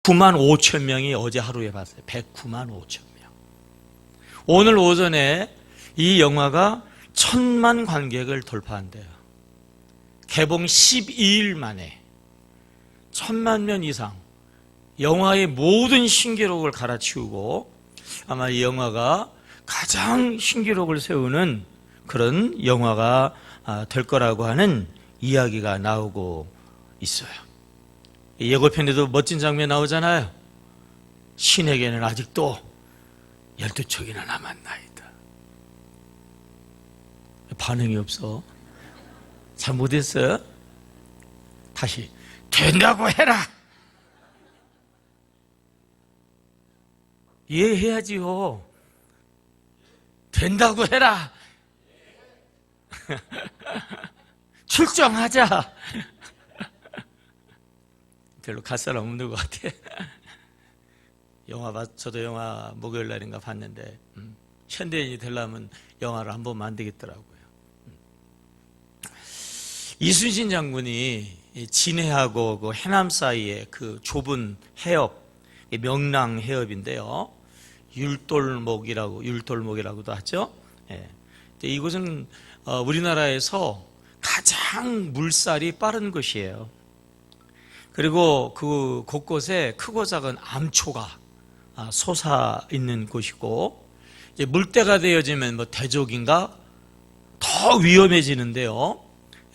9만 5천 명이 어제 하루에 봤어요. 109만 5천 명. 오늘 오전에 이 영화가 1,000만 관객을 돌파한대요. 개봉 12일 만에 1,000만 명 이상 영화의 모든 신기록을 갈아치우고 아마 이 영화가 가장 신기록을 세우는 그런 영화가 될 거라고 하는 이야기가 나오고 있어요. 예고편에도 멋진 장면 나오잖아요. 신에게는 아직도 12척이나 남았나이다. 반응이 없어. 잘못했어요? 다시 된다고 해라. 이해해야지요. 된다고 해라. 출정하자. 별로 갈 사람 없는 것 같아. 저도 영화 목요일 날인가 봤는데 현대인이 되려면 영화를 한 번만 안 되겠더라고요. 이순신 장군이 진해하고 그 해남 사이에 그 좁은 해협, 명랑 해협인데요. 율돌목이라고도 하죠. 이곳은 우리나라에서 가장 물살이 빠른 곳이에요. 그리고 그 곳곳에 크고 작은 암초가 솟아 있는 곳이고, 이제 물때가 되어지면 대족인가 더 위험해지는데요.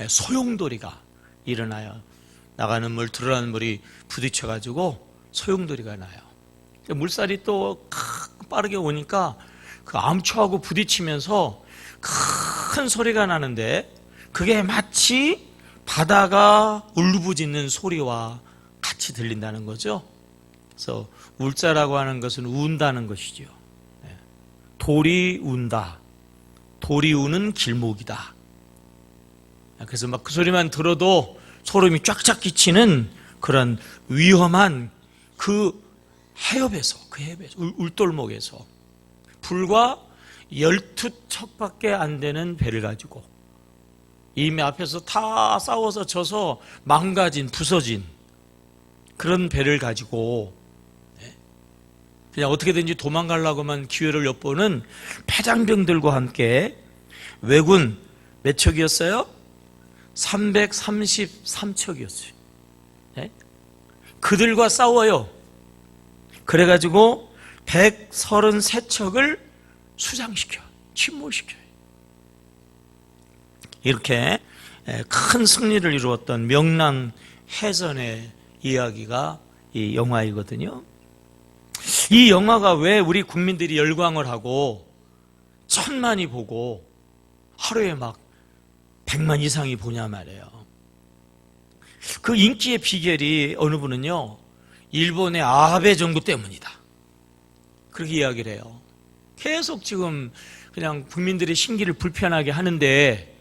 소용돌이가 일어나요. 나가는 물, 들어가는 물이 부딪혀가지고 소용돌이가 나요. 물살이 또 빠르게 오니까 그 암초하고 부딪히면서 큰 소리가 나는데 그게 마치 바다가 울부짖는 소리와 같이 들린다는 거죠. 그래서 울자라고 하는 것은 운다는 것이죠. 돌이 운다. 돌이 우는 길목이다. 그래서 막 그 소리만 들어도 소름이 쫙쫙 끼치는 그런 위험한 그 해협에서, 울돌목에서 불과 12척밖에 안 되는 배를 가지고 이미 앞에서 다 싸워서 져서 망가진, 부서진 그런 배를 가지고 그냥 어떻게든지 도망가려고만 기회를 엿보는 패장병들과 함께 왜군 몇 척이었어요? 333척이었어요. 그들과 싸워요. 그래가지고 133척을 수장시켜, 침몰시켜요. 이렇게 큰 승리를 이루었던 명랑 해전의 이야기가 이 영화이거든요. 이 영화가 왜 우리 국민들이 열광을 하고 1,000만이 보고 하루에 막 100만 이상이 보냐 말이에요. 그 인기의 비결이 어느 분은요, 일본의 아베 정부 때문이다, 그렇게 이야기를 해요. 계속 지금 그냥 국민들의 심기를 불편하게 하는데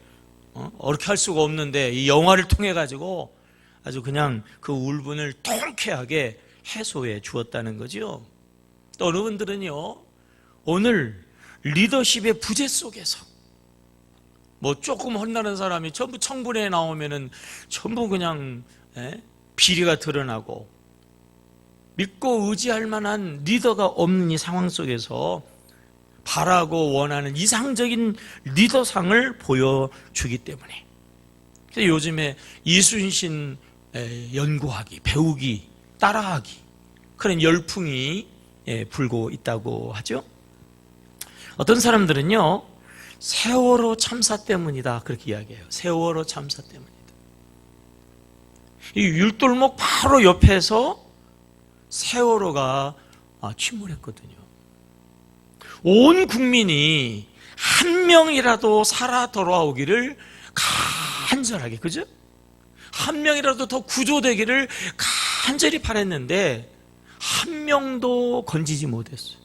어렵게 할 수가 없는데 이 영화를 통해 가지고 아주 그냥 그 울분을 통쾌하게 해소해 주었다는 거죠. 또 어느 분들은요, 오늘 리더십의 부재 속에서 조금 혼나는 사람이 전부 청문회에 나오면은 전부 그냥 비리가 드러나고 믿고 의지할 만한 리더가 없는 이 상황 속에서 바라고 원하는 이상적인 리더상을 보여주기 때문에 그래서 요즘에 이순신 연구하기, 배우기, 따라하기 그런 열풍이 불고 있다고 하죠. 어떤 사람들은요, 세월호 참사 때문이다 그렇게 이야기해요. 세월호 참사 때문이다. 이 율돌목 바로 옆에서 세월호가 침몰했거든요. 온 국민이 한 명이라도 살아 돌아오기를 간절하게, 그죠? 한 명이라도 더 구조되기를 간절히 바랬는데 한 명도 건지지 못했어요.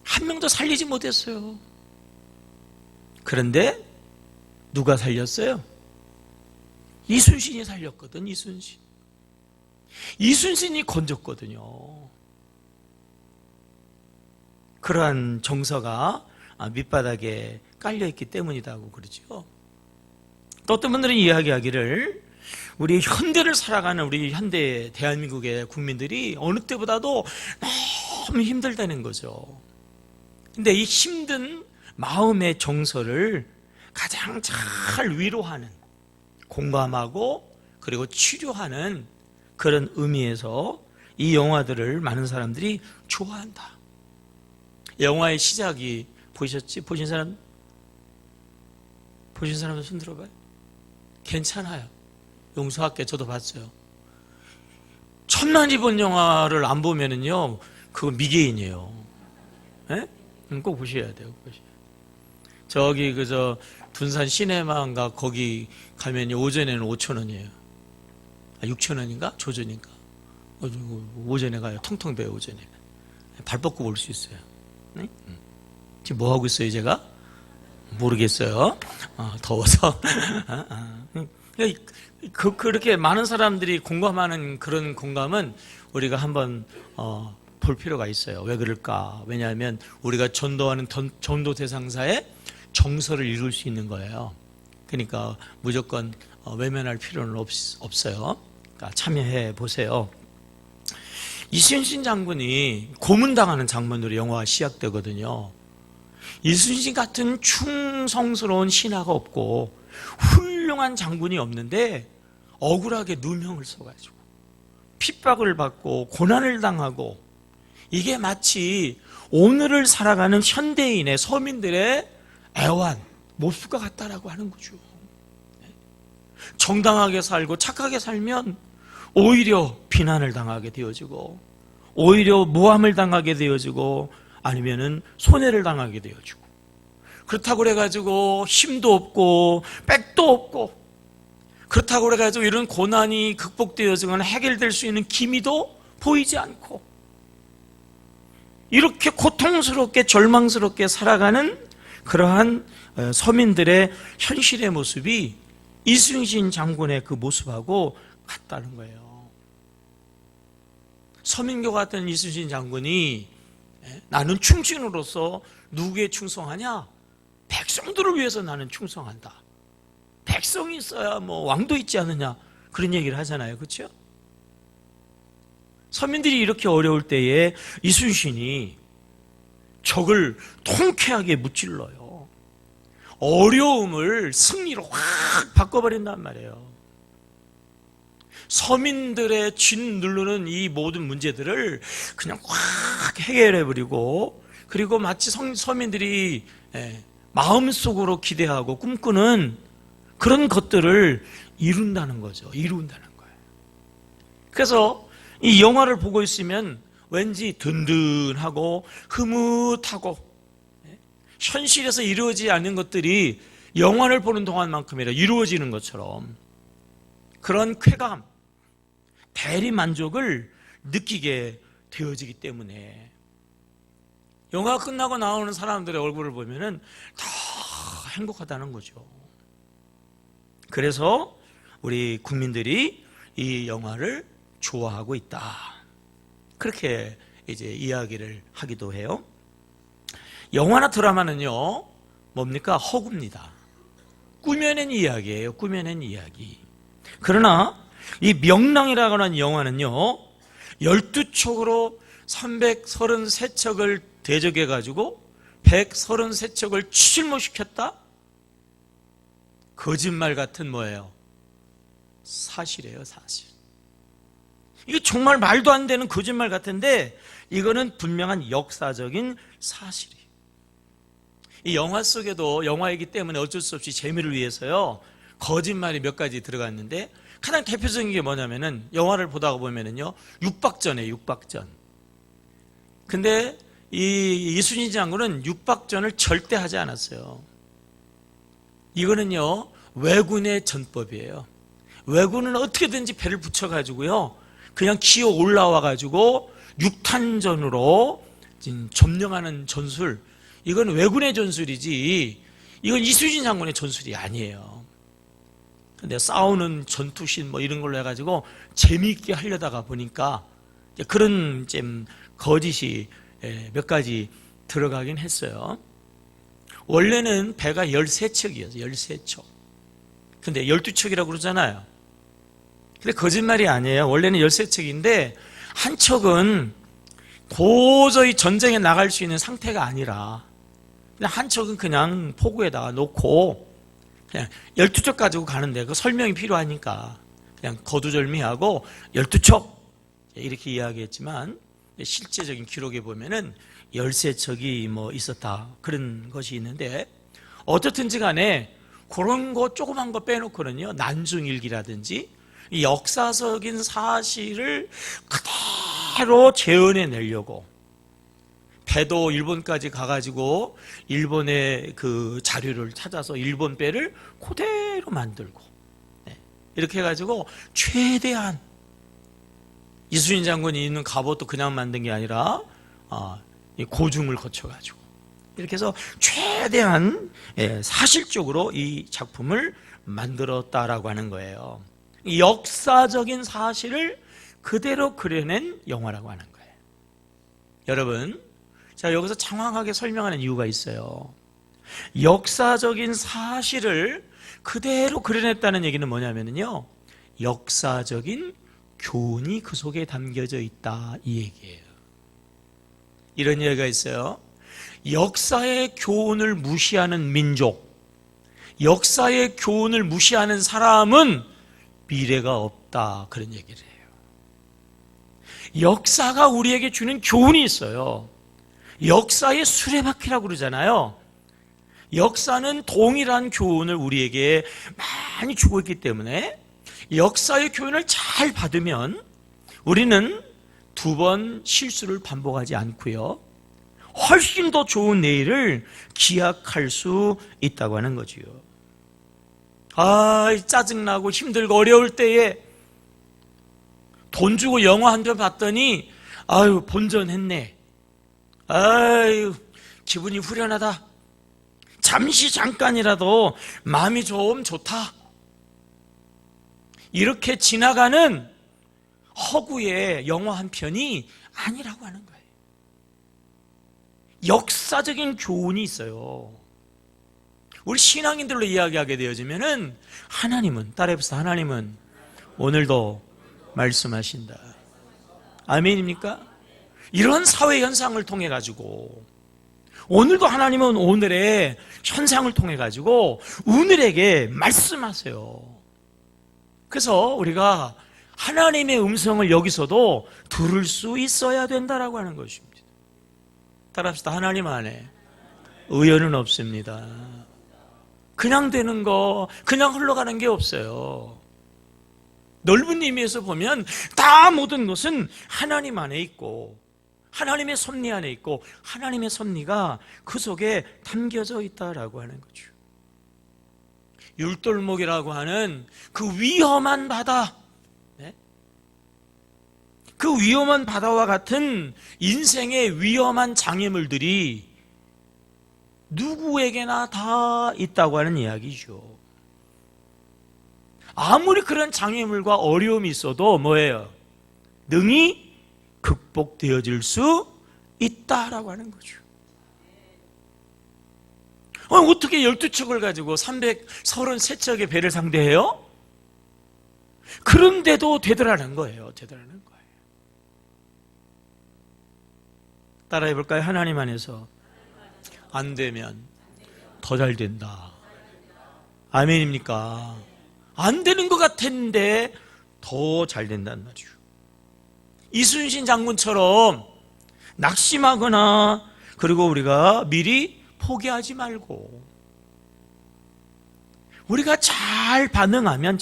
한 명도 살리지 못했어요. 그런데 누가 살렸어요? 이순신이 살렸거든. 이순신이 건졌거든요. 그러한 정서가 밑바닥에 깔려있기 때문이라고 그러죠. 또 어떤 분들은 이야기하기를 우리 현대를 살아가는 우리 현대 대한민국의 국민들이 어느 때보다도 너무 힘들다는 거죠. 근데 이 힘든 마음의 정서를 가장 잘 위로하는, 공감하고 그리고 치료하는 그런 의미에서 이 영화들을 많은 사람들이 좋아한다. 영화의 시작이 보셨지? 보신 사람들 손 들어봐요. 괜찮아요. 용서할게. 저도 봤어요. 천만이 본 영화를 안 보면은요, 그거 미개인이에요. 예? 꼭 보셔야 돼요. 저기 둔산 시네마인가 거기 가면 오전에는 5,000원이에요. 6,000원인가? 조전인가? 오전에 가요. 텅텅 배요. 오전에. 발 뻗고 볼 수 있어요. 네? 지금 뭐 하고 있어요, 제가? 모르겠어요. 더워서. 그렇게 많은 사람들이 공감하는 그런 공감은 우리가 한번 볼 필요가 있어요. 왜 그럴까? 왜냐하면 우리가 전도하는 전도 대상사의 정서를 읽을 수 있는 거예요. 그러니까 무조건 외면할 필요는 없어요. 그러니까 참여해 보세요. 이순신 장군이 고문당하는 장면으로 영화가 시작되거든요. 이순신 같은 충성스러운 신하가 없고 훌륭한 장군이 없는데 억울하게 누명을 써가지고 핍박을 받고 고난을 당하고, 이게 마치 오늘을 살아가는 현대인의 서민들의 애환, 모습과 같다라고 하는 거죠. 정당하게 살고 착하게 살면 오히려 비난을 당하게 되어지고, 오히려 모함을 당하게 되어지고, 아니면은 손해를 당하게 되어지고, 그렇다고 그래가지고 힘도 없고 백도 없고, 그렇다고 그래가지고 이런 고난이 극복되어지거나 해결될 수 있는 기미도 보이지 않고, 이렇게 고통스럽게 절망스럽게 살아가는 그러한 서민들의 현실의 모습이 이순신 장군의 그 모습하고 같다는 거예요. 서민교 같은 이순신 장군이 나는 충신으로서 누구에 충성하냐? 백성들을 위해서 나는 충성한다. 백성이 있어야 왕도 있지 않느냐, 그런 얘기를 하잖아요. 그렇죠? 서민들이 이렇게 어려울 때에 이순신이 적을 통쾌하게 무찔러요. 어려움을 승리로 확 바꿔버린단 말이에요. 서민들의 짓누르는 이 모든 문제들을 그냥 확 해결해버리고, 그리고 마치 서민들이 마음속으로 기대하고 꿈꾸는 그런 것들을 이룬다는 거죠. 이룬다는 거예요. 그래서 이 영화를 보고 있으면 왠지 든든하고 흐뭇하고, 현실에서 이루어지지 않는 것들이 영화를 보는 동안만큼이라 이루어지는 것처럼 그런 쾌감, 대리 만족을 느끼게 되어지기 때문에 영화가 끝나고 나오는 사람들의 얼굴을 보면은 더 행복하다는 거죠. 그래서 우리 국민들이 이 영화를 좋아하고 있다, 그렇게 이제 이야기를 하기도 해요. 영화나 드라마는요, 뭡니까? 허구입니다. 꾸며낸 이야기예요. 꾸며낸 이야기. 그러나 이 명랑이라고 하는 영화는요, 12척으로 333척을 대적해가지고 133척을 출몰시켰다? 거짓말 같은 뭐예요? 사실이에요, 사실. 이게 정말 말도 안 되는 거짓말 같은데, 이거는 분명한 역사적인 사실이에요. 이 영화 속에도 영화이기 때문에 어쩔 수 없이 재미를 위해서요, 거짓말이 몇 가지 들어갔는데, 가장 대표적인 게 뭐냐면은, 영화를 보다가 보면은요, 육박전이에요, 육박전. 근데 이 이순신 장군은 육박전을 절대 하지 않았어요. 이거는요, 왜군의 전법이에요. 왜군은 어떻게든지 배를 붙여가지고요, 그냥 기어 올라와가지고 육탄전으로 점령하는 전술, 이건 왜군의 전술이지, 이건 이순신 장군의 전술이 아니에요. 근데 싸우는 전투신 이런 걸로 해가지고 재미있게 하려다가 보니까 그런 좀 거짓이 몇 가지 들어가긴 했어요. 원래는 배가 13척이었어요. 13척. 근데 12척이라고 그러잖아요. 근데 거짓말이 아니에요. 원래는 13척인데 한 척은 도저히 전쟁에 나갈 수 있는 상태가 아니라 그냥 한 척은 그냥 포구에다가 놓고 그냥 12척 가지고 가는데 그 설명이 필요하니까 그냥 거두절미하고 12척 이렇게 이야기했지만 실제적인 기록에 보면은 13척이 뭐 있었다 그런 것이 있는데 어떻든지 간에 그런 거 조그만 거 빼놓고는요 난중일기라든지 이 역사적인 사실을 그대로 재현해내려고 배도 일본까지 가가지고 일본의 그 자료를 찾아서 일본 배를 그대로 만들고 이렇게 해가지고 최대한 이순신 장군이 있는 갑옷도 그냥 만든 게 아니라 고중을 거쳐가지고 이렇게 해서 최대한 사실적으로 이 작품을 만들었다라고 하는 거예요. 역사적인 사실을 그대로 그려낸 영화라고 하는 거예요. 여러분, 자 여기서 장황하게 설명하는 이유가 있어요. 역사적인 사실을 그대로 그려냈다는 얘기는 뭐냐면요, 역사적인 교훈이 그 속에 담겨져 있다 이 얘기예요. 이런 얘기가 있어요. 역사의 교훈을 무시하는 민족, 역사의 교훈을 무시하는 사람은 미래가 없다 그런 얘기를 해요. 역사가 우리에게 주는 교훈이 있어요. 역사의 수레바퀴라고 그러잖아요. 역사는 동일한 교훈을 우리에게 많이 주고 있기 때문에 역사의 교훈을 잘 받으면 우리는 두 번 실수를 반복하지 않고요, 훨씬 더 좋은 내일을 기약할 수 있다고 하는 거지요. 짜증나고 힘들고 어려울 때에 돈 주고 영화 한 편 봤더니 본전했네. 기분이 후련하다. 잠깐이라도 마음이 좀 좋다. 이렇게 지나가는 허구의 영화 한 편이 아니라고 하는 거예요. 역사적인 교훈이 있어요. 우리 신앙인들로 이야기하게 되어지면은 하나님은, 따라해보세요. 하나님은 오늘도 말씀하신다. 아멘입니까? 이런 사회 현상을 통해 가지고 오늘도 하나님은 오늘의 현상을 통해 가지고 오늘에게 말씀하세요. 그래서 우리가 하나님의 음성을 여기서도 들을 수 있어야 된다라고 하는 것입니다. 따라합시다. 하나님 안에 의연은 없습니다. 그냥 되는 거, 그냥 흘러가는 게 없어요. 넓은 의미에서 보면 다 모든 것은 하나님 안에 있고 하나님의 섭리 안에 있고 하나님의 섭리가 그 속에 담겨져 있다라고 하는 거죠. 율돌목이라고 하는 그 위험한 바다, 그 위험한 바다와 같은 인생의 위험한 장애물들이 누구에게나 다 있다고 하는 이야기죠. 아무리 그런 장애물과 어려움이 있어도 뭐예요? 능히 극복되어질 수 있다라고 하는 거죠. 어떻게 12척을 가지고 333척의 배를 상대해요? 그런데도 되더라는 거예요. 따라해볼까요? 하나님 안에서 안 되면 더 잘 된다. 아멘입니까? 안 되는 것 같았는데 더 잘 된다는 말이죠. 이순신 장군처럼 낙심하거나 그리고 우리가 미리 포기하지 말고 우리가 잘 반응하면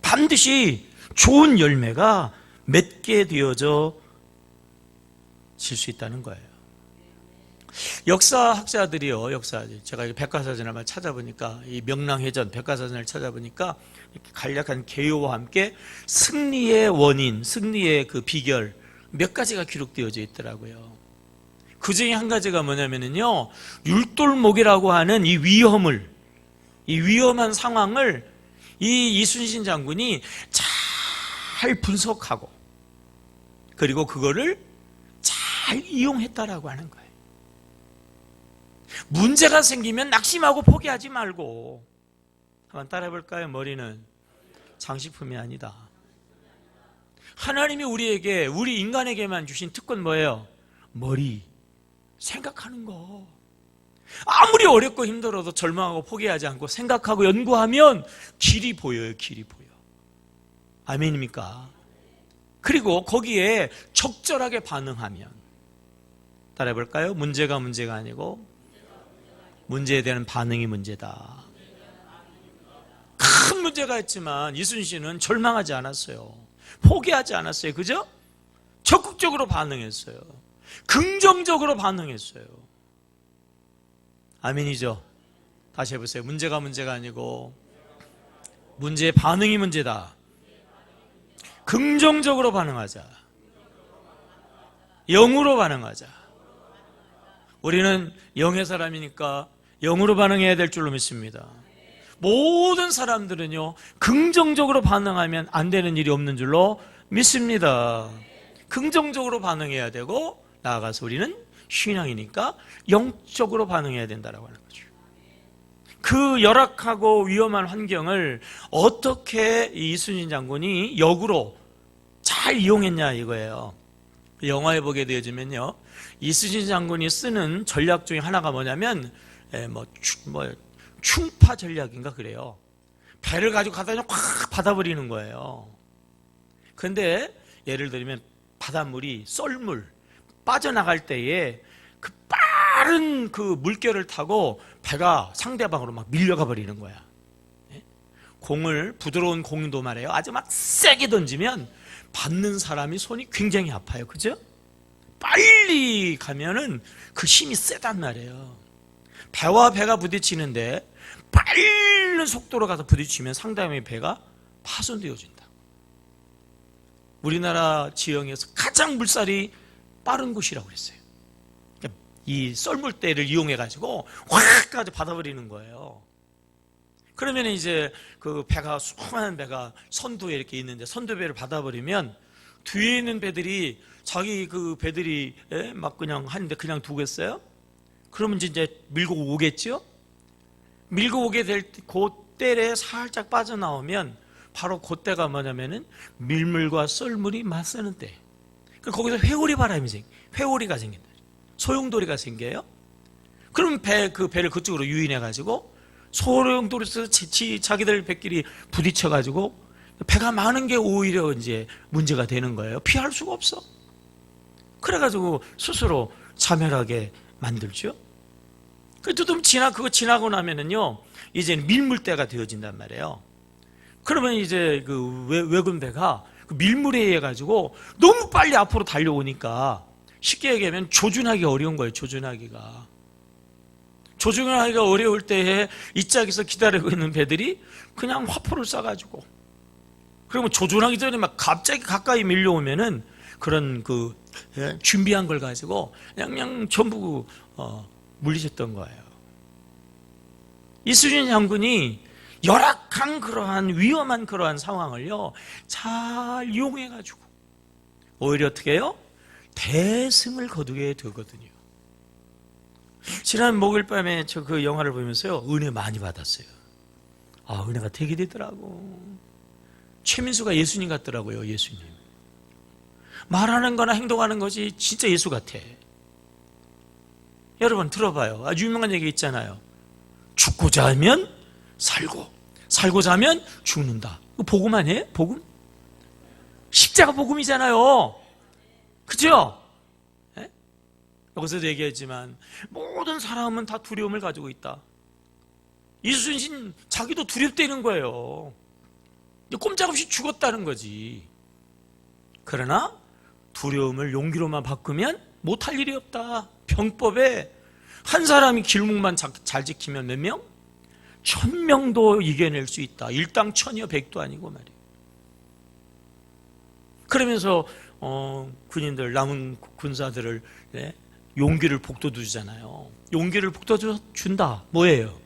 반드시 좋은 열매가 맺게 되어져 질 수 있다는 거예요. 역사학자들이요, 제가 백과사전을 한번 찾아보니까, 이 명랑해전 백과사전을 찾아보니까 이렇게 간략한 개요와 함께 승리의 원인, 승리의 그 비결 몇 가지가 기록되어져 있더라고요. 그 중에 한 가지가 뭐냐면요, 율돌목이라고 하는 이 위험한 상황을 이 이순신 장군이 잘 분석하고 그리고 그거를 잘 이용했다라고 하는 거예요. 문제가 생기면 낙심하고 포기하지 말고 한번 따라해 볼까요? 머리는 장식품이 아니다. 하나님이 우리에게, 우리 인간에게만 주신 특권 뭐예요? 머리, 생각하는 거. 아무리 어렵고 힘들어도 절망하고 포기하지 않고 생각하고 연구하면 길이 보여요. 길이 보여. 아멘입니까? 그리고 거기에 적절하게 반응하면, 따라해 볼까요? 문제가 아니고 문제에 대한 반응이 문제다. 큰 문제가 있지만 이순신 씨는 절망하지 않았어요. 포기하지 않았어요. 그죠? 적극적으로 반응했어요. 긍정적으로 반응했어요. 아멘이죠? 다시 해보세요. 문제가 아니고 문제의 반응이 문제다. 긍정적으로 반응하자. 영으로 반응하자. 우리는 영의 사람이니까 영으로 반응해야 될 줄로 믿습니다. 모든 사람들은요, 긍정적으로 반응하면 안 되는 일이 없는 줄로 믿습니다. 긍정적으로 반응해야 되고, 나아가서 우리는 신앙이니까 영적으로 반응해야 된다고 하는 거죠. 그 열악하고 위험한 환경을 어떻게 이순신 장군이 역으로 잘 이용했냐 이거예요. 영화에 보게 되어지면요, 이순신 장군이 쓰는 전략 중에 하나가 뭐냐면 충파 전략인가 그래요. 배를 가지고 가다 확 받아버리는 거예요. 그런데 예를 들면 바닷물이 썰물 빠져나갈 때에 그 빠른 그 물결을 타고 배가 상대방으로 막 밀려가 버리는 거야. 부드러운 공도 말이에요, 아주 막 세게 던지면 받는 사람이 손이 굉장히 아파요. 그죠? 빨리 가면은 그 힘이 세단 말이에요. 배와 배가 부딪히는데 빠른 속도로 가서 부딪히면 상대방의 배가 파손되어진다. 우리나라 지형에서 가장 물살이 빠른 곳이라고 했어요. 이 썰물대를 이용해 가지고 확 가지고 받아버리는 거예요. 그러면 이제 그 배가, 수많은 배가 선두에 이렇게 있는데 선두배를 받아버리면 뒤에 있는 배들이 자기 그 배들이 막 그냥 하는데 그냥 두겠어요? 그러면 이제 밀고 오겠죠? 밀고 오게 될 그때에 살짝 빠져나오면 바로 그때가 뭐냐면은 밀물과 썰물이 맞서는 때. 거기서 회오리가 생긴다. 소용돌이가 생겨요. 그럼 그 배를 그쪽으로 유인해 가지고 소용돌이에서 자기들 배끼리 부딪혀 가지고 배가 많은 게 오히려 이제 문제가 되는 거예요. 피할 수가 없어. 그래 가지고 스스로 자멸하게 만들죠. 그거 지나고 나면은요, 이제 밀물대가 되어진단 말이에요. 그러면 이제 그 외군 배가 그 밀물에 의해 가지고 너무 빨리 앞으로 달려오니까 쉽게 얘기하면 조준하기 어려운 거예요. 조준하기가 어려울 때에 이 짝에서 기다리고 있는 배들이 그냥 화포를 쏴가지고, 그러면 조준하기 전에 막 갑자기 가까이 밀려오면은 그런 그 준비한 걸 가지고 그냥 전부 물리쳤던 거예요. 이순신 장군이 열악한 그러한 위험한 그러한 상황을요 잘 이용해가지고 오히려 어떻게 해요? 대승을 거두게 되거든요. 지난 목요일 밤에 저 그 영화를 보면서요 은혜 많이 받았어요. 은혜가 되게 되더라고. 최민수가 예수님 같더라고요. 예수님 말하는 거나 행동하는 것이 진짜 예수 같아. 여러분 들어봐요. 아주 유명한 얘기 있잖아요. 죽고자 하면 살고자 하면 죽는다. 이거 복음 아니에요? 복음? 십자가 복음이잖아요. 그죠? 네? 여기서도 얘기했지만 모든 사람은 다 두려움을 가지고 있다. 이순신 자기도 두렵다는 거예요. 꼼짝없이 죽었다는 거지. 그러나 두려움을 용기로만 바꾸면 못할 일이 없다. 병법에 한 사람이 길목만 잘 지키면 몇 명? 1000명도 이겨낼 수 있다. 일당 1000이요 100도 아니고 말이에요. 그러면서 군인들, 남은 군사들을 용기를 북돋워주잖아요. 용기를 북돋워준다. 뭐예요?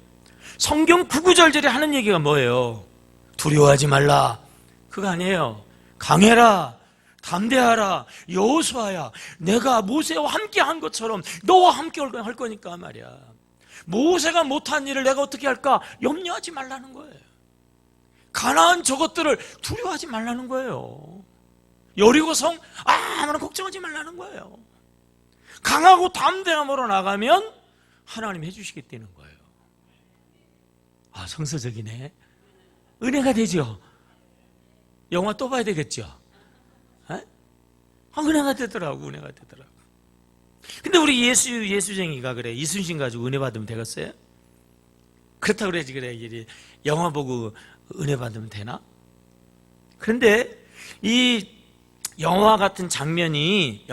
성경 9구절절에 하는 얘기가 뭐예요? 두려워하지 말라. 그거 아니에요. 강해라, 담대하라, 여호수아야, 내가 모세와 함께 한 것처럼 너와 함께 할 거니까 말이야. 모세가 못한 일을 내가 어떻게 할까? 염려하지 말라는 거예요. 가나안 저것들을 두려워하지 말라는 거예요. 여리고성 아무런 걱정하지 말라는 거예요. 강하고 담대함으로 나가면 하나님 해주시겠다는 거예요. 아, 성서적이네. 은혜가 되죠. 영화 또 봐야 되겠죠. 에? 아, 은혜가 되더라고. 은혜가 되더라고. 근데 우리 예수쟁이가 그래 이순신 가지고 은혜 받으면 되겠어요? 그렇다고 그래야지. 그래 이제 영화 보고 은혜 받으면 되나? 그런데 이 영화 같은 장면이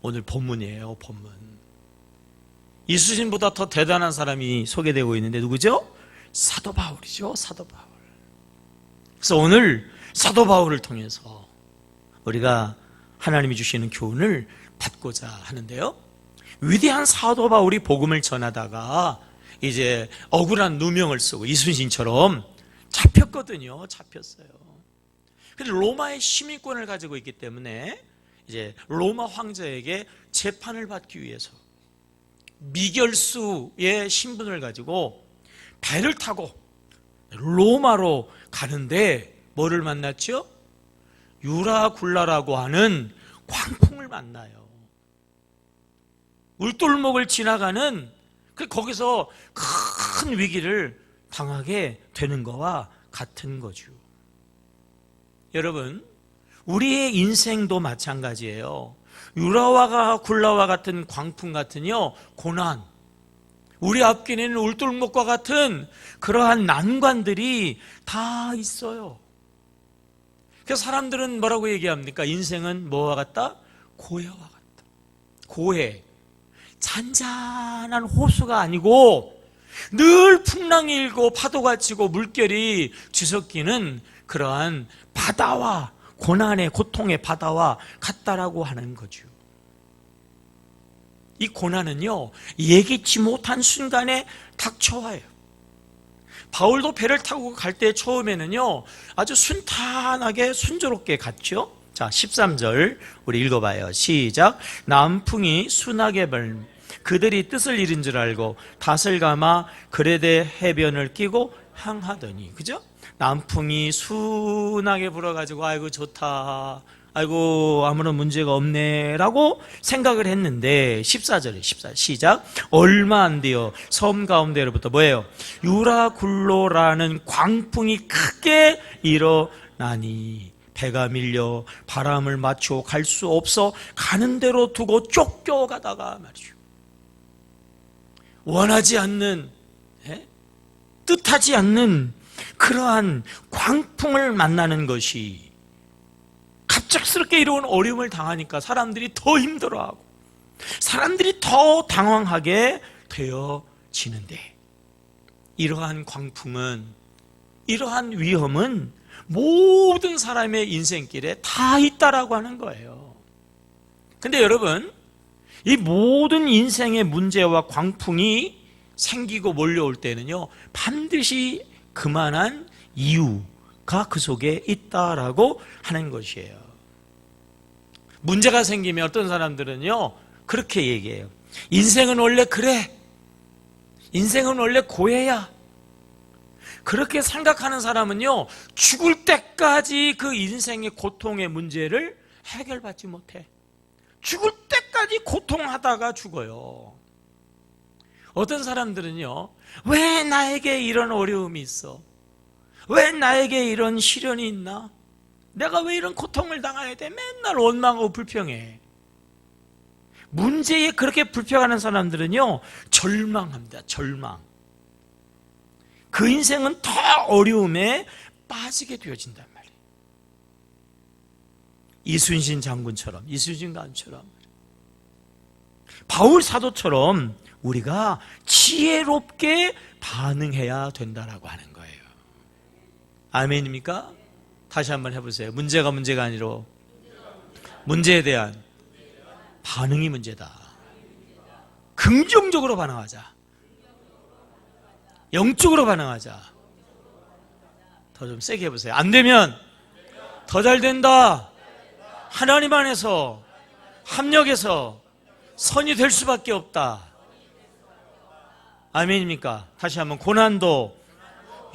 오늘 본문이에요. 본문. 이순신보다 더 대단한 사람이 소개되고 있는데 누구죠? 사도 바울이죠. 사도 바울. 그래서 오늘 사도 바울을 통해서 우리가 하나님이 주시는 교훈을 받고자 하는데요. 위대한 사도 바울이 복음을 전하다가 이제 억울한 누명을 쓰고 이순신처럼 잡혔거든요. 잡혔어요. 근데 로마의 시민권을 가지고 있기 때문에 이제 로마 황제에게 재판을 받기 위해서 미결수의 신분을 가지고 배를 타고 로마로 가는데 뭐를 만났죠? 유라굴라라고 하는 광풍을 만나요. 울돌목을 지나가는 거기서 큰 위기를 당하게 되는 거와 같은 거죠. 여러분, 우리의 인생도 마찬가지예요. 유라와 굴라와 같은 광풍 같은요 고난, 우리 앞길에는 울돌목과 같은 그러한 난관들이 다 있어요. 그래서 사람들은 뭐라고 얘기합니까? 인생은 뭐와 같다? 고해와 같다. 고해, 잔잔한 호수가 아니고 늘 풍랑이 일고 파도가 치고 물결이 뒤섞이는 그러한 바다와 고난의 고통의 바다와 같다라고 하는 거죠. 이 고난은요 예기치 못한 순간에 닥쳐와요. 바울도 배를 타고 갈 때 처음에는요 아주 순탄하게 순조롭게 갔죠. 자, 13절 우리 읽어봐요. 시작. 남풍이 순하게 불 그들이 뜻을 잃은 줄 알고 닷을 감아 그레데 해변을 끼고 향하더니, 그죠? 남풍이 순하게 불어가지고 아이고 좋다, 아이고 아무런 문제가 없네 라고 생각을 했는데 14절에 14절 시작. 얼마 안 돼요. 섬 가운데로부터 뭐예요? 유라굴로라는 광풍이 크게 일어나니 배가 밀려 바람을 맞추어 갈 수 없어 가는 대로 두고 쫓겨가다가 말이죠. 원하지 않는, 뜻하지 않는 그러한 광풍을 만나는 것이 갑작스럽게 이런 어려움을 당하니까 사람들이 더 힘들어하고 사람들이 더 당황하게 되어지는데, 이러한 광풍은, 이러한 위험은 모든 사람의 인생길에 다 있다라고 하는 거예요. 근데 여러분, 이 모든 인생의 문제와 광풍이 생기고 몰려올 때는요 반드시 그만한 이유가 그 속에 있다라고 하는 것이에요. 문제가 생기면 어떤 사람들은요 그렇게 얘기해요. 인생은 원래 그래, 인생은 원래 고해야. 그렇게 생각하는 사람은요 죽을 때까지 그 인생의 고통의 문제를 해결받지 못해. 죽을 때까지 고통하다가 죽어요. 어떤 사람들은요 왜 나에게 이런 어려움이 있어? 왜 나에게 이런 시련이 있나? 내가 왜 이런 고통을 당해야 돼? 맨날 원망하고 불평해. 문제에 그렇게 불평하는 사람들은요 절망합니다. 절망. 그 인생은 더 어려움에 빠지게 되어진단 말이에요. 이순신 장군처럼, 이순신 간처럼, 바울 사도처럼 우리가 지혜롭게 반응해야 된다라고 하는 거예요. 아멘입니까? 다시 한번 해보세요. 문제가 아니라 문제에 대한 반응이 문제다. 긍정적으로 반응하자. 영적으로 반응하자. 더 좀 세게 해보세요. 안 되면 더 잘 된다. 하나님 안에서 합력해서 선이 될 수밖에 없다. 아멘입니까? 다시 한번. 고난도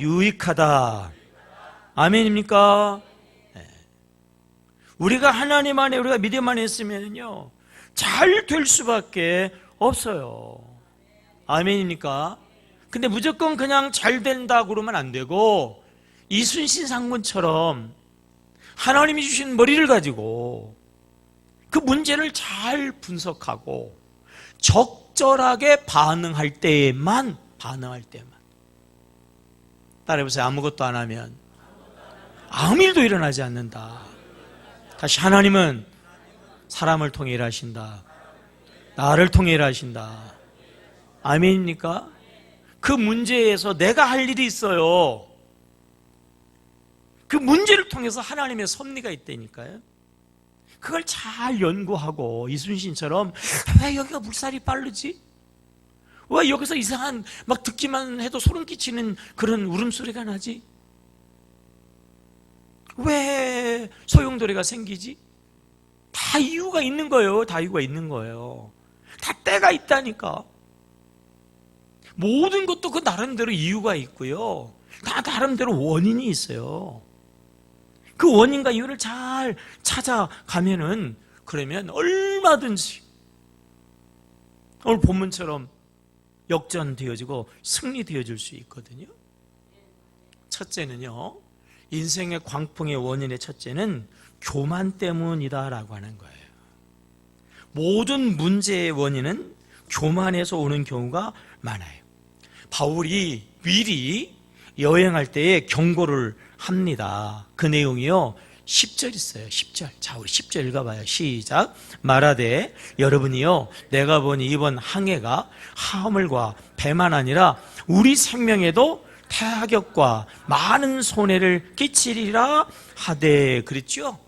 유익하다. 아멘입니까? 네. 우리가 하나님 안에 우리가 믿음 안에 있으면요 잘 될 수밖에 없어요. 아멘입니까? 근데 무조건 그냥 잘 된다 그러면 안 되고 이순신 장군처럼 하나님이 주신 머리를 가지고 그 문제를 잘 분석하고 적절하게 반응할 때만 따라해보세요. 아무것도 안 하면 아무 일도 일어나지 않는다. 다시 하나님은 사람을 통해 일하신다. 나를 통해 일하신다. 아멘입니까? 그 문제에서 내가 할 일이 있어요. 그 문제를 통해서 하나님의 섭리가 있다니까요. 그걸 잘 연구하고 이순신처럼 왜 여기가 물살이 빠르지? 왜 여기서 이상한 막 듣기만 해도 소름 끼치는 그런 울음소리가 나지? 왜 소용돌이가 생기지? 다 이유가 있는 거예요. 다 이유가 있는 거예요. 다 때가 있다니까. 모든 것도 그 나름대로 이유가 있고요. 다 나름대로 원인이 있어요. 그 원인과 이유를 잘 찾아가면은 그러면 얼마든지 오늘 본문처럼 역전되어지고 승리되어질 수 있거든요. 첫째는요, 인생의 광풍의 원인의 첫째는 교만 때문이다라고 하는 거예요. 모든 문제의 원인은 교만에서 오는 경우가 많아요. 바울이 미리 여행할 때에 경고를 합니다. 그 내용이요 10절 있어요. 10절. 자, 우리 10절 읽어봐요. 시작. 말하되 여러분이요 내가 보니 이번 항해가 화물과 배만 아니라 우리 생명에도 타격과 많은 손해를 끼치리라 하되 그랬죠.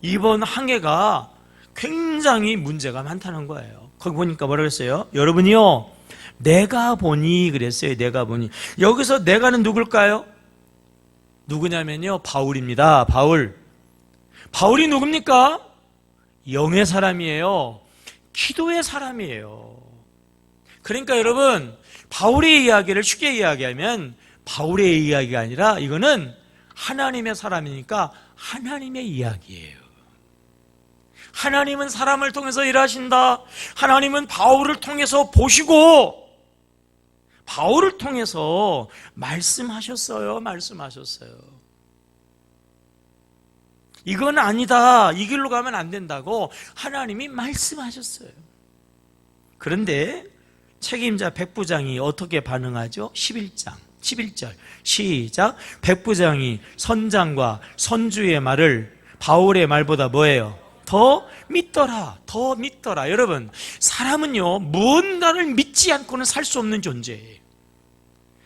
이번 항해가 굉장히 문제가 많다는 거예요. 거기 보니까 뭐라고 했어요? 여러분이요 내가 보니 그랬어요. 내가 보니. 여기서 내가는 누굴까요? 누구냐면요 바울입니다. 바울이 누굽니까? 영의 사람이에요. 기도의 사람이에요. 그러니까 여러분 바울의 이야기를 쉽게 이야기하면 바울의 이야기가 아니라 이거는 하나님의 사람이니까 하나님의 이야기예요. 하나님은 사람을 통해서 일하신다. 하나님은 바울을 통해서 보시고 바울을 통해서 말씀하셨어요. 이건 아니다. 이 길로 가면 안 된다고 하나님이 말씀하셨어요. 그런데 책임자 백부장이 어떻게 반응하죠? 11절 시작. 백부장이 선장과 선주의 말을 바울의 말보다 뭐예요? 더 믿더라. 여러분 사람은요 무언가를 믿지 않고는 살 수 없는 존재예요.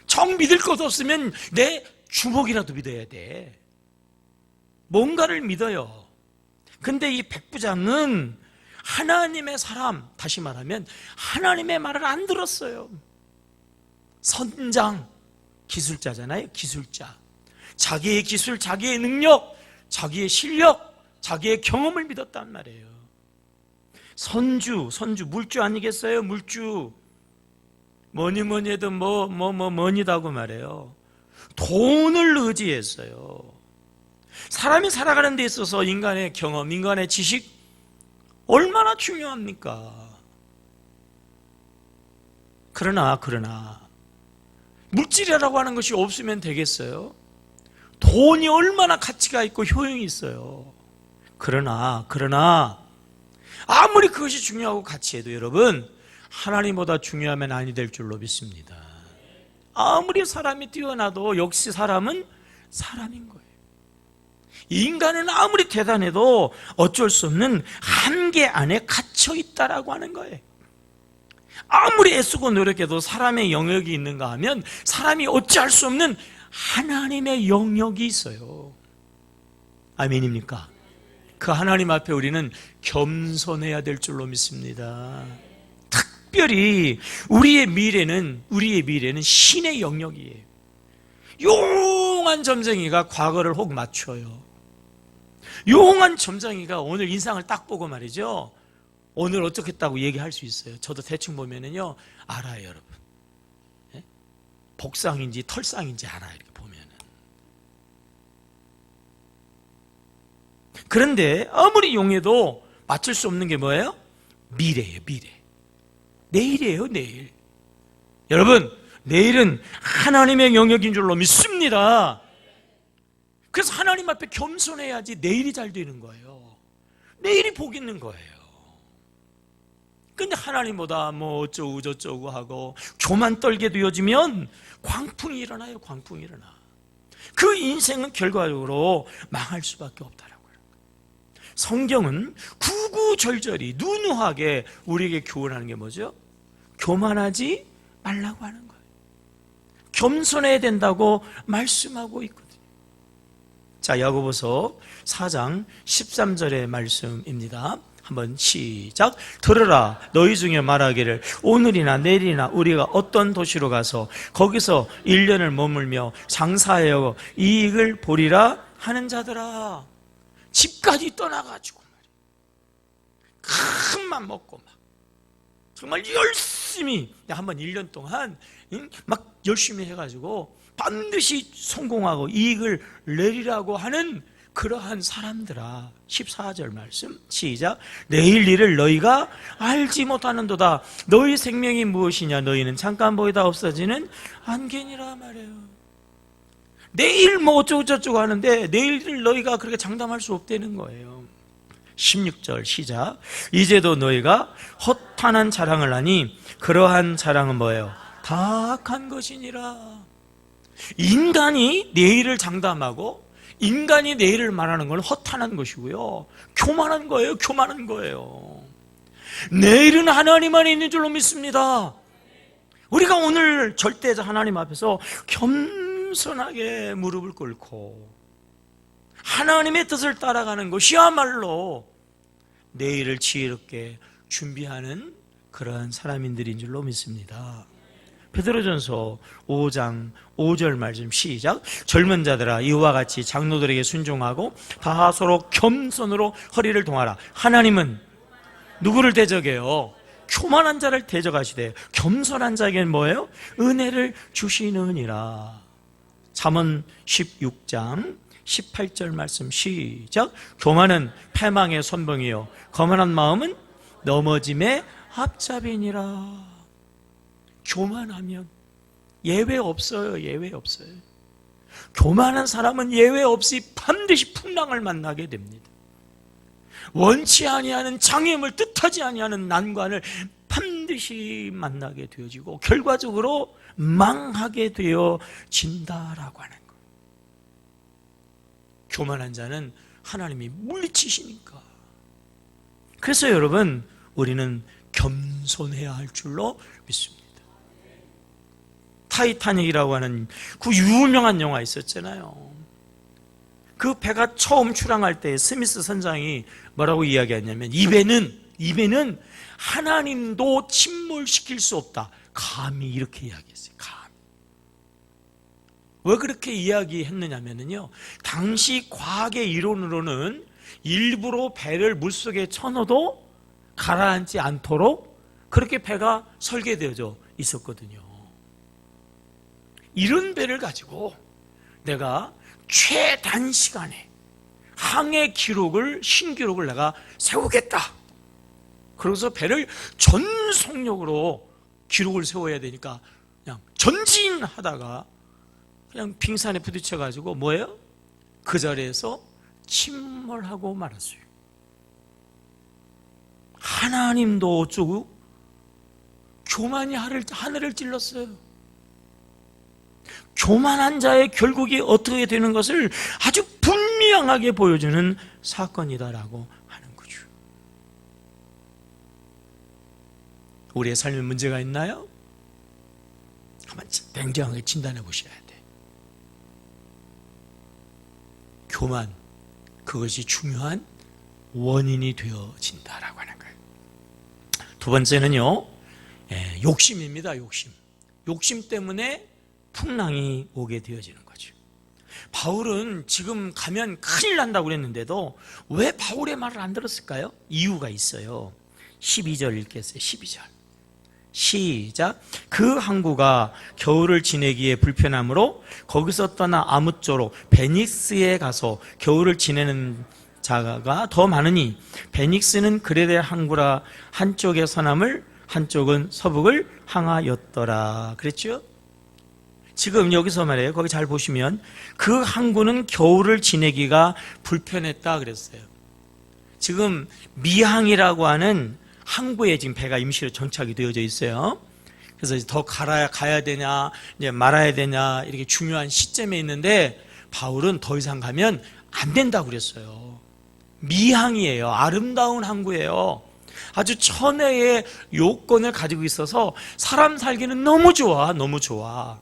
정 믿을 것 없으면 내 주먹이라도 믿어야 돼. 뭔가를 믿어요. 근데 이 백부장은 하나님의 사람, 다시 말하면 하나님의 말을 안 들었어요. 선장, 기술자잖아요. 기술자. 자기의 기술, 자기의 능력, 자기의 실력, 자기의 경험을 믿었단 말이에요. 선주, 물주 아니겠어요? 물주. 뭐니 해도 뭐니다고 말해요. 돈을 의지했어요. 사람이 살아가는 데 있어서 인간의 경험, 인간의 지식 얼마나 중요합니까? 그러나 물질이라고 하는 것이 없으면 되겠어요? 돈이 얼마나 가치가 있고 효용이 있어요. 그러나 아무리 그것이 중요하고 가치해도 여러분 하나님보다 중요하면 아니 될 줄로 믿습니다. 아무리 사람이 뛰어나도 역시 사람은 사람인 거예요. 인간은 아무리 대단해도 어쩔 수 없는 한계 안에 갇혀 있다라고 하는 거예요. 아무리 애쓰고 노력해도 사람의 영역이 있는가 하면 사람이 어찌할 수 없는 하나님의 영역이 있어요. 아멘입니까? 그 하나님 앞에 우리는 겸손해야 될 줄로 믿습니다. 특별히 우리의 미래는 신의 영역이에요. 용한 점쟁이가 과거를 혹 맞춰요. 용한 점쟁이가 오늘 인상을 딱 보고 말이죠. 오늘 어떻겠다고 얘기할 수 있어요. 저도 대충 보면은요 알아요, 여러분. 네? 복상인지 털상인지 알아, 이렇게 보면은. 그런데 아무리 용해도 맞출 수 없는 게 뭐예요? 미래예요, 미래. 내일이에요, 내일. 여러분, 내일은 하나님의 영역인 줄로 믿습니다. 그래서 하나님 앞에 겸손해야지 내일이 잘 되는 거예요. 내일이 복 있는 거예요. 근데 하나님보다 뭐 어쩌고 저쩌고 하고 교만 떨게 되어지면 광풍이 일어나요. 광풍이 일어나. 그 인생은 결과적으로 망할 수밖에 없다라고요. 성경은 구구절절히 누누하게 우리에게 교훈하는 게 뭐죠? 교만하지 말라고 하는 거예요. 겸손해야 된다고 말씀하고 있거든요. 자, 야고보서 4장 13절의 말씀입니다. 한번 시작. 들으라, 너희 중에 말하기를 오늘이나 내일이나 우리가 어떤 도시로 가서 거기서 1년을 머물며 장사하여 이익을 보리라 하는 자들아. 집까지 떠나가지고 큰 맘 먹고 막 정말 열심히 한번 1년 동안 막 열심히 해가지고 반드시 성공하고 이익을 내리라고 하는 그러한 사람들아. 14절 말씀 시작. 내일 일을 너희가 알지 못하는도다. 너희 생명이 무엇이냐? 너희는 잠깐 보이다 없어지는 안개니라 말이에요. 내일 뭐 어쩌고 저쩌고 하는데 내일 일을 너희가 그렇게 장담할 수 없다는 거예요. 16절 시작. 이제도 너희가 허탄한 자랑을 하니 그러한 자랑은 뭐예요? 다 악한 것이니라. 인간이 내일을 장담하고 인간이 내일을 말하는 건 허탄한 것이고요, 교만한 거예요. 교만한 거예요. 내일은 하나님 안에 있는 줄로 믿습니다. 우리가 오늘 절대자 하나님 앞에서 겸손하게 무릎을 꿇고 하나님의 뜻을 따라가는 것이야말로 내일을 지혜롭게 준비하는 그러한 사람인들인 줄로 믿습니다. 베드로전서 5장 5절 말씀 시작. 젊은 자들아 이와 같이 장로들에게 순종하고 다 서로 겸손으로 허리를 동하라. 하나님은 누구를 대적해요? 교만한 자를 대적하시되 겸손한 자에게는 뭐예요? 은혜를 주시느니라. 잠언 16장 18절 말씀 시작. 교만은 패망의 선봉이요 거만한 마음은 넘어짐의 앞잡이니라. 교만하면 예외 없어요. 예외 없어요. 교만한 사람은 예외 없이 반드시 풍랑을 만나게 됩니다. 원치 아니하는 장애물, 뜻하지 아니하는 난관을 반드시 만나게 되어지고 결과적으로 망하게 되어진다라고 하는 거예요. 교만한 자는 하나님이 물리치시니까. 그래서 여러분, 우리는 겸손해야 할 줄로 믿습니다. 타이타닉이라고 하는 그 유명한 영화 있었잖아요. 그 배가 처음 출항할 때 스미스 선장이 뭐라고 이야기했냐면 이 배는 하나님도 침몰시킬 수 없다. 감히 이렇게 이야기했어요. 감히. 왜 그렇게 이야기했느냐면요, 당시 과학의 이론으로는 일부러 배를 물속에 쳐넣어도 가라앉지 않도록 그렇게 배가 설계되어져 있었거든요. 이런 배를 가지고 내가 최단시간에 항해 기록을, 신기록을 내가 세우겠다. 그래서 배를 전속력으로 기록을 세워야 되니까 그냥 전진하다가 그냥 빙산에 부딪혀가지고 뭐예요? 그 자리에서 침몰하고 말았어요. 하나님도 어쩌고 교만이 하늘을 찔렀어요. 교만한 자의 결국이 어떻게 되는 것을 아주 분명하게 보여주는 사건이다라고 하는 거죠. 우리의 삶에 문제가 있나요? 한번 냉정하게 진단해 보셔야 돼. 교만, 그것이 중요한 원인이 되어진다라고 하는 거예요. 두 번째는요, 욕심입니다. 욕심 때문에 풍랑이 오게 되어지는 거죠. 바울은 지금 가면 큰일 난다고 그랬는데도 왜 바울의 말을 안 들었을까요? 이유가 있어요. 12절 읽겠어요. 시작. 그 항구가 겨울을 지내기에 불편하므로 거기서 떠나 아무쪼록 베닉스에 가서 겨울을 지내는 자가 더 많으니 베닉스는 그레데 항구라 한쪽의 서남을 한쪽은 서북을 향하였더라. 그랬죠? 지금 여기서 말이에요. 거기 잘 보시면 그 항구는 겨울을 지내기가 불편했다 그랬어요. 지금 미항이라고 하는 항구에 지금 배가 임시로 정착이 되어져 있어요. 그래서 더 가야 되냐, 이제 말아야 되냐, 이렇게 중요한 시점에 있는데 바울은 더 이상 가면 안 된다고 그랬어요. 미항이에요. 아름다운 항구예요. 아주 천혜의 요건을 가지고 있어서 사람 살기는 너무 좋아, 너무 좋아.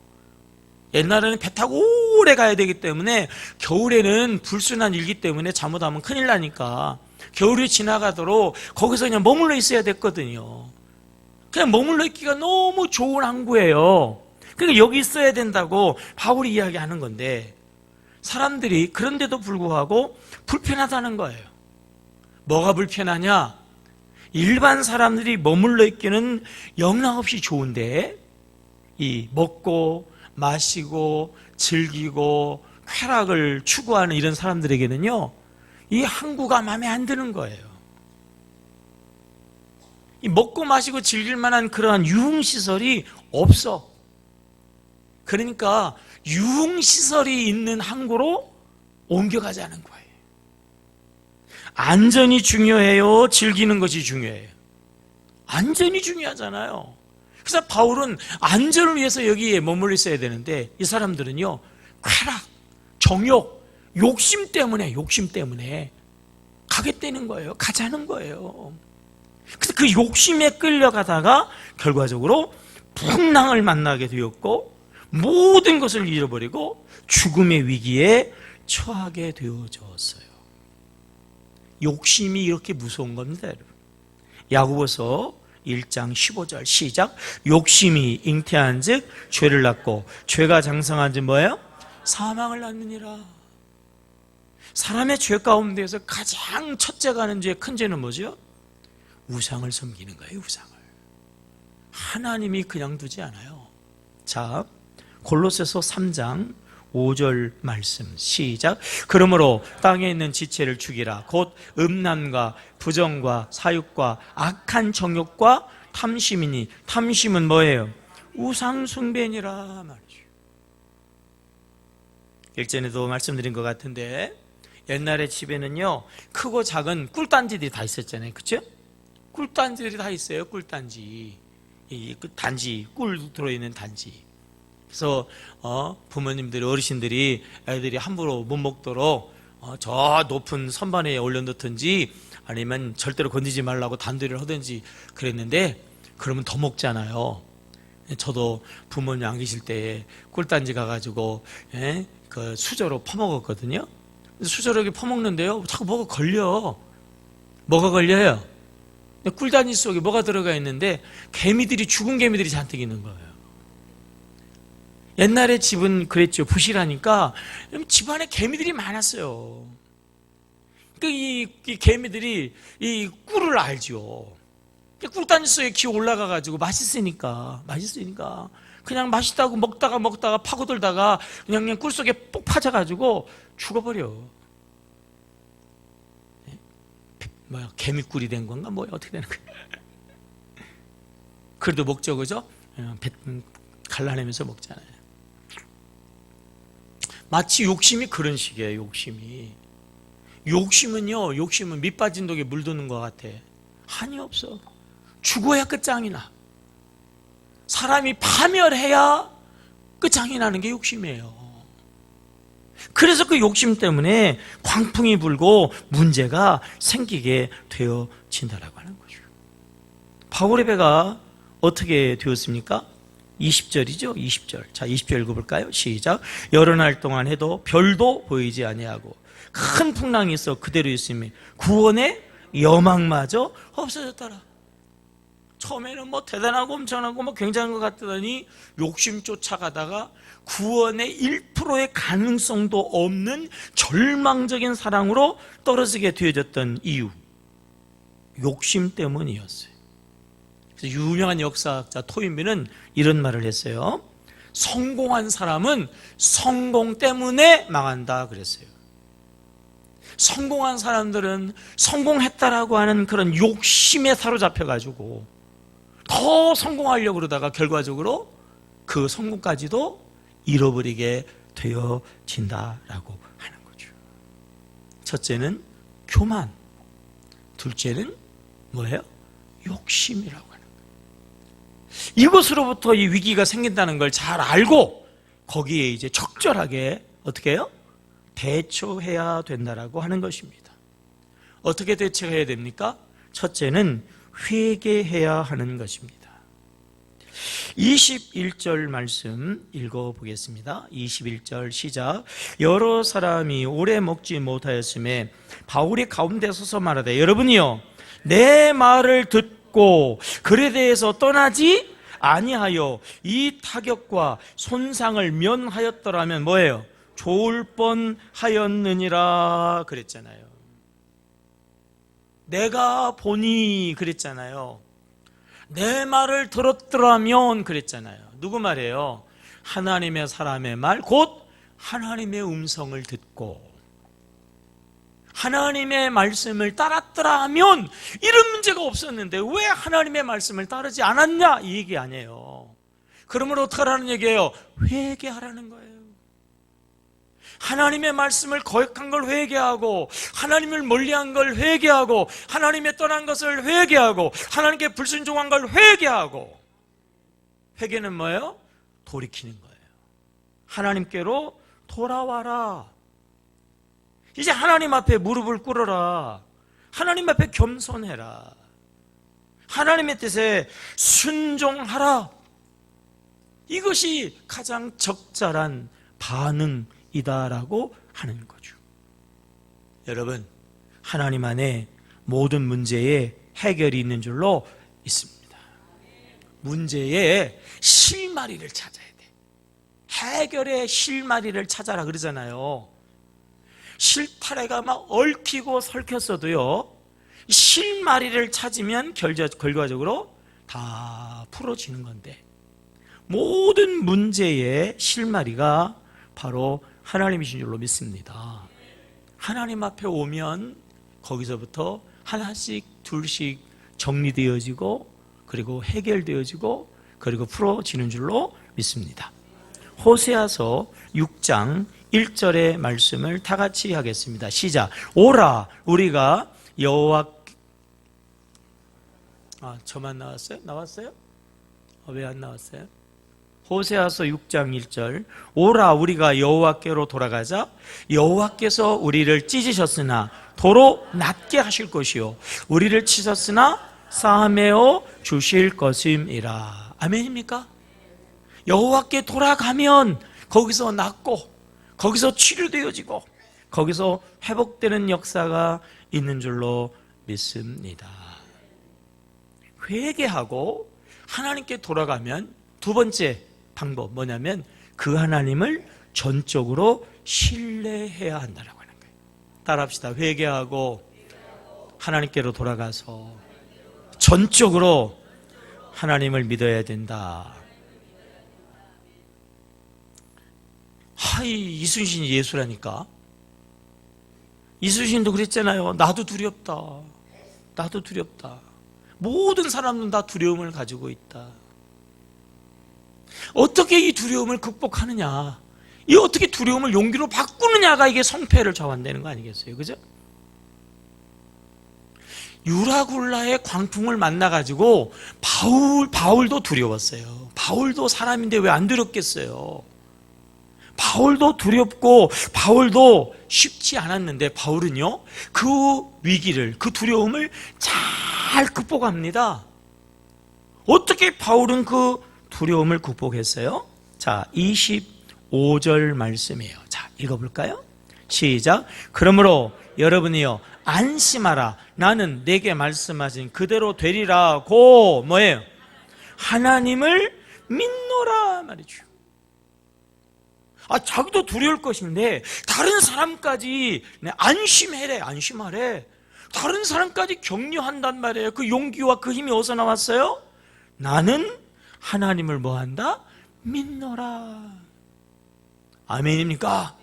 옛날에는 배 타고 오래 가야 되기 때문에 겨울에는 불순한 일기 때문에 잘못하면 큰일 나니까 겨울이 지나가도록 거기서 그냥 머물러 있어야 됐거든요. 그냥 머물러 있기가 너무 좋은 항구예요. 그러니까 여기 있어야 된다고 바울이 이야기하는 건데 사람들이 그런데도 불구하고 불편하다는 거예요. 뭐가 불편하냐? 일반 사람들이 머물러 있기는 영락없이 좋은데 이 먹고 마시고 즐기고 쾌락을 추구하는 이런 사람들에게는요, 이 항구가 마음에 안 드는 거예요. 이 먹고 마시고 즐길 만한 그러한 유흥시설이 없어. 그러니까 유흥시설이 있는 항구로 옮겨가자는 거예요. 안전이 중요해요? 즐기는 것이 중요해요? 안전이 중요하잖아요. 그래서 바울은 안전을 위해서 여기에 머물러 있어야 되는데 이 사람들은요, 쾌락, 정욕, 욕심 때문에 가겠다는 거예요. 가자는 거예요. 그래서 그 욕심에 끌려가다가 결과적으로 풍랑을 만나게 되었고 모든 것을 잃어버리고 죽음의 위기에 처하게 되어졌어요. 욕심이 이렇게 무서운 겁니다, 여러분. 야고보서 1장 15절 시작. 욕심이 잉태한 즉 죄를 낳고 죄가 장성한 즉 뭐예요? 사망을 낳느니라. 사람의 죄 가운데에서 가장 첫째가 하는 죄, 큰 죄는 뭐죠? 우상을 섬기는 거예요. 우상을. 하나님이 그냥 두지 않아요. 자, 골로새서 3장 5절 말씀 시작. 그러므로 땅에 있는 지체를 죽이라. 곧 음란과 부정과 사욕과 악한 정욕과 탐심이니 탐심은 뭐예요? 우상 숭배니라 말이죠. 일전에도 말씀드린 것 같은데 옛날에 집에는요 크고 작은 꿀단지들이 다 있었잖아요. 그렇죠? 꿀단지들이 다 있어요. 꿀단지. 이 단지, 꿀 들어있는 단지. 그래서 부모님들이, 어르신들이 애들이 함부로 못 먹도록 저 높은 선반에 올려놓든지 아니면 절대로 건드리지 말라고 단도리를 하든지 그랬는데 그러면 더 먹잖아요. 저도 부모님 안 계실 때 꿀단지 가가지고 그 수저로 퍼먹었거든요. 수저로 이렇게 퍼먹는데요 자꾸 뭐가 걸려. 뭐가 걸려요? 꿀단지 속에 뭐가 들어가 있는데 개미들이, 죽은 개미들이 잔뜩 있는 거예요. 옛날에 집은 그랬죠. 부실하니까 집안에 개미들이 많았어요. 이 개미들이 이 꿀을 알죠. 꿀단지 속에 기어 올라가가지고 맛있으니까 그냥 맛있다고 먹다가 파고들다가 그냥 꿀 속에 뽁 파져가지고 죽어버려. 뭐야, 개미꿀이 된 건가? 뭐야, 어떻게 되는 거야? 그래도 먹죠, 그죠? 갈라내면서 먹잖아요. 마치 욕심이 그런 식이에요. 욕심은 밑 빠진 독에 물 드는 것 같아. 한이 없어. 죽어야 끝장이 나. 사람이 파멸해야 끝장이 나는 게 욕심이에요. 그래서 그 욕심 때문에 광풍이 불고 문제가 생기게 되어진다라고 하는 거죠. 바울의 배가 어떻게 되었습니까? 20절이죠. 20절. 자, 20절 읽어볼까요? 시작. 여러 날 동안 해도 별도 보이지 아니하고 큰 풍랑이 있어 그대로 있으며 구원의 여망마저 없어졌더라. 처음에는 뭐 대단하고 엄청나고 뭐 굉장한 것 같더니 욕심 쫓아가다가 구원의 1%의 가능성도 없는 절망적인 사랑으로 떨어지게 되어졌던 이유, 욕심 때문이었어요. 그래서 유명한 역사학자 토인비는 이런 말을 했어요. 성공한 사람은 성공 때문에 망한다 그랬어요. 성공한 사람들은 성공했다라고 하는 그런 욕심에 사로잡혀가지고 더 성공하려고 그러다가 결과적으로 그 성공까지도 잃어버리게 되어진다라고 하는 거죠. 첫째는 교만, 둘째는 뭐예요? 욕심이라고 하는 거예요. 이것으로부터 이 위기가 생긴다는 걸 잘 알고 거기에 이제 적절하게 어떻게 해요? 대처해야 된다라고 하는 것입니다. 어떻게 대처해야 됩니까? 첫째는 회개해야 하는 것입니다. 21절 말씀 읽어보겠습니다. 21절 시작. 여러 사람이 오래 먹지 못하였음에 바울이 가운데 서서 말하되 여러분이요 내 말을 듣고 글에 대해서 떠나지 아니하여 이 타격과 손상을 면하였더라면 뭐예요? 좋을 뻔하였느니라 그랬잖아요. 내가 보니 그랬잖아요. 내 말을 들었더라면 그랬잖아요. 누구 말이에요? 하나님의 사람의 말, 곧 하나님의 음성을 듣고 하나님의 말씀을 따랐더라면 이런 문제가 없었는데 왜 하나님의 말씀을 따르지 않았냐? 이 얘기 아니에요. 그러면 어떻게 하라는 얘기예요? 회개하라는 거예요. 하나님의 말씀을 거역한 걸 회개하고 하나님을 멀리한 걸 회개하고 하나님의 떠난 것을 회개하고 하나님께 불순종한 걸 회개하고. 회개는 뭐예요? 돌이키는 거예요. 하나님께로 돌아와라. 이제 하나님 앞에 무릎을 꿇어라. 하나님 앞에 겸손해라. 하나님의 뜻에 순종하라. 이것이 가장 적절한 반응이다라고 하는 거죠. 여러분, 하나님 안에 모든 문제에 해결이 있는 줄로 믿습니다. 문제의 실마리를 찾아야 돼. 해결의 실마리를 찾아라 그러잖아요. 실타래가 막 얽히고 설켰어도요, 실마리를 찾으면 결과적으로 다 풀어지는 건데, 모든 문제의 실마리가 바로 하나님이신 줄로 믿습니다. 하나님 앞에 오면 거기서부터 하나씩 둘씩 정리되어지고 그리고 해결되어지고 그리고 풀어지는 줄로 믿습니다. 호세아서 6장 1절의 말씀을 다 같이 하겠습니다. 시작. 오라 우리가 여호와 저만 나왔어요? 나왔어요? 왜 안 나왔어요? 호세아서 6장 1절. 오라 우리가 여호와께로 돌아가자. 여호와께서 우리를 찢으셨으나 도로 낮게 하실 것이요 우리를 치셨으나 싸매어 주실 것임이라. 아멘입니까? 여호와께 돌아가면 거기서 낫고 거기서 치료되어지고 거기서 회복되는 역사가 있는 줄로 믿습니다. 회개하고 하나님께 돌아가면 두 번째 방법 뭐냐면 그 하나님을 전적으로 신뢰해야 한다라고 하는 거예요. 따라합시다. 회개하고 하나님께로 돌아가서 전적으로 하나님을 믿어야 된다. 하이, 이순신이 예수라니까. 이순신도 그랬잖아요. 나도 두렵다. 나도 두렵다. 모든 사람은 다 두려움을 가지고 있다. 어떻게 이 두려움을 극복하느냐, 이 어떻게 두려움을 용기로 바꾸느냐가 이게 성패를 좌우한다는 거 아니겠어요? 그죠? 유라굴라의 광풍을 만나가지고 바울도 두려웠어요. 바울도 사람인데 왜 안 두렵겠어요? 바울도 두렵고 바울도 쉽지 않았는데 바울은요, 그 위기를, 그 두려움을 잘 극복합니다. 어떻게 바울은 그 두려움을 극복했어요? 자, 25절 말씀이에요. 자, 읽어볼까요? 시작. 그러므로 여러분이요 안심하라. 나는 내게 말씀하신 그대로 되리라고 뭐예요? 하나님을 믿노라 말이죠. 자기도 두려울 것인데 다른 사람까지 안심해래, 안심하래. 다른 사람까지 격려한단 말이에요. 그 용기와 그 힘이 어디서 나왔어요? 나는 하나님을 뭐한다? 믿노라. 아멘입니까?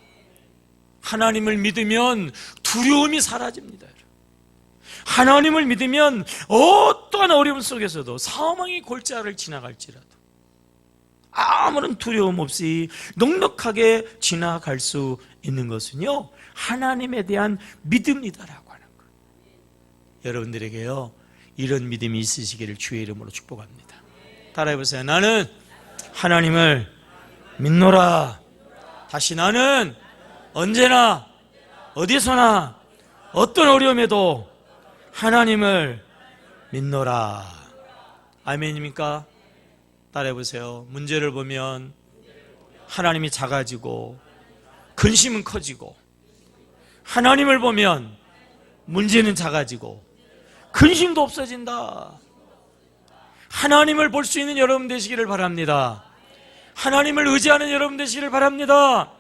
하나님을 믿으면 두려움이 사라집니다. 하나님을 믿으면 어떠한 어려움 속에서도 사망의 골짜기를 지나갈지라도 아무런 두려움 없이 넉넉하게 지나갈 수 있는 것은요, 하나님에 대한 믿음이다라고 하는 거예요. 여러분들에게요, 이런 믿음이 있으시기를 주의 이름으로 축복합니다. 따라해보세요. 나는 하나님을 믿노라. 다시 나는 언제나 어디서나 어떤 어려움에도 하나님을 믿노라. 아멘입니까? 따라해보세요. 문제를 보면 하나님이 작아지고 근심은 커지고, 하나님을 보면 문제는 작아지고 근심도 없어진다. 하나님을 볼 수 있는 여러분 되시기를 바랍니다. 하나님을 의지하는 여러분 되시기를 바랍니다.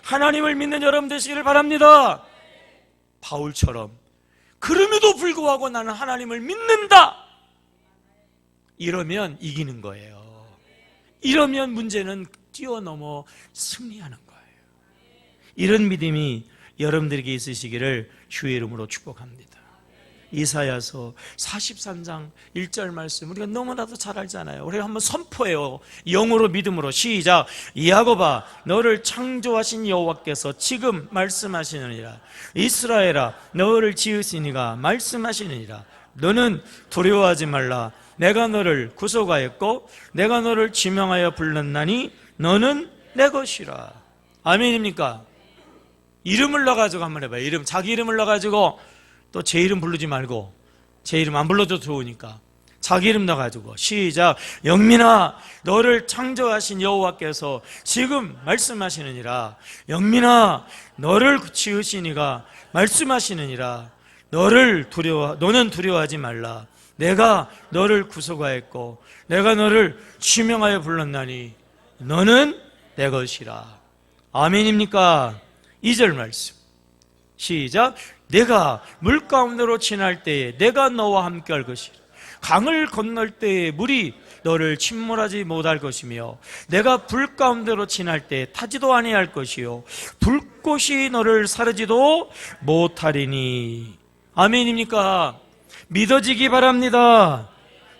하나님을 믿는 여러분 되시기를 바랍니다. 바울처럼 그럼에도 불구하고 나는 하나님을 믿는다, 이러면 이기는 거예요. 이러면 문제는 뛰어넘어 승리하는 거예요. 이런 믿음이 여러분들에게 있으시기를 주의 이름으로 축복합니다. 이사야서 43장 1절 말씀 우리가 너무나도 잘 알잖아요. 우리가 한번 선포해요. 영으로 믿음으로 시작. 야곱아, 너를 창조하신 여호와께서 지금 말씀하시느니라. 이스라엘아, 너를 지으시니가 말씀하시느니라. 너는 두려워하지 말라. 내가 너를 구속하였고 내가 너를 지명하여 불렀나니 너는 내 것이라. 아멘입니까? 이름을 넣어가지고 한번 해봐요. 자기 이름을 넣어가지고, 또 제 이름 부르지 말고, 제 이름 안 불러도 좋으니까 자기 이름 넣어가지고 시작. 영민아, 너를 창조하신 여호와께서 지금 말씀하시느니라. 영민아, 너를 지으시니가 말씀하시느니라. 너는 두려워하지 말라. 내가 너를 구속하였고 내가 너를 지명하여 불렀나니 너는 내 것이라. 아멘입니까? 2절 말씀 시작. 내가 물 가운데로 지날 때에 내가 너와 함께 할 것이라. 강을 건널 때에 물이 너를 침몰하지 못할 것이며 내가 불 가운데로 지날 때에 타지도 아니할 것이요 불꽃이 너를 사르지도 못하리니. 아멘입니까? 믿어지기 바랍니다.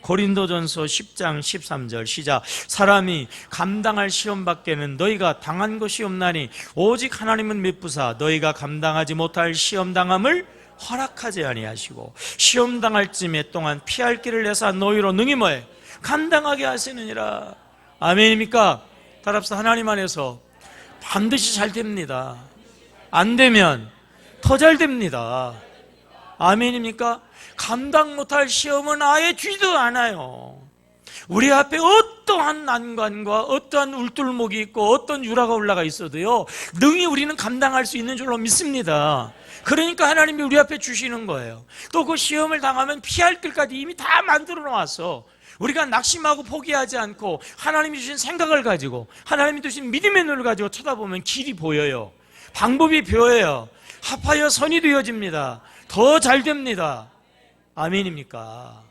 고린도전서 10장 13절 시작. 사람이 감당할 시험밖에는 너희가 당한 것이 없나니 오직 하나님은 미쁘사 너희가 감당하지 못할 시험당함을 허락하지 아니하시고 시험당할 쯤에 동안 피할 길을 내사 너희로 능히 뭐해? 감당하게 하시느니라. 아멘입니까? 따라서 하나님 안에서 반드시 잘 됩니다. 안 되면 더 잘 됩니다. 아멘입니까? 감당 못할 시험은 아예 뒤도 않아요. 우리 앞에 어떠한 난관과 어떠한 울tur목이 있고 어떤 유라가 올라가 있어도요, 능히 우리는 감당할 수 있는 줄로 믿습니다. 그러니까 하나님이 우리 앞에 주시는 거예요. 또 그 시험을 당하면 피할 길까지 이미 다 만들어 놓아서 우리가 낙심하고 포기하지 않고 하나님이 주신 생각을 가지고 하나님이 주신 믿음의 눈을 가지고 쳐다보면 길이 보여요. 방법이 보여요. 합하여 선이 되어집니다. 더 잘 됩니다. 아멘입니까?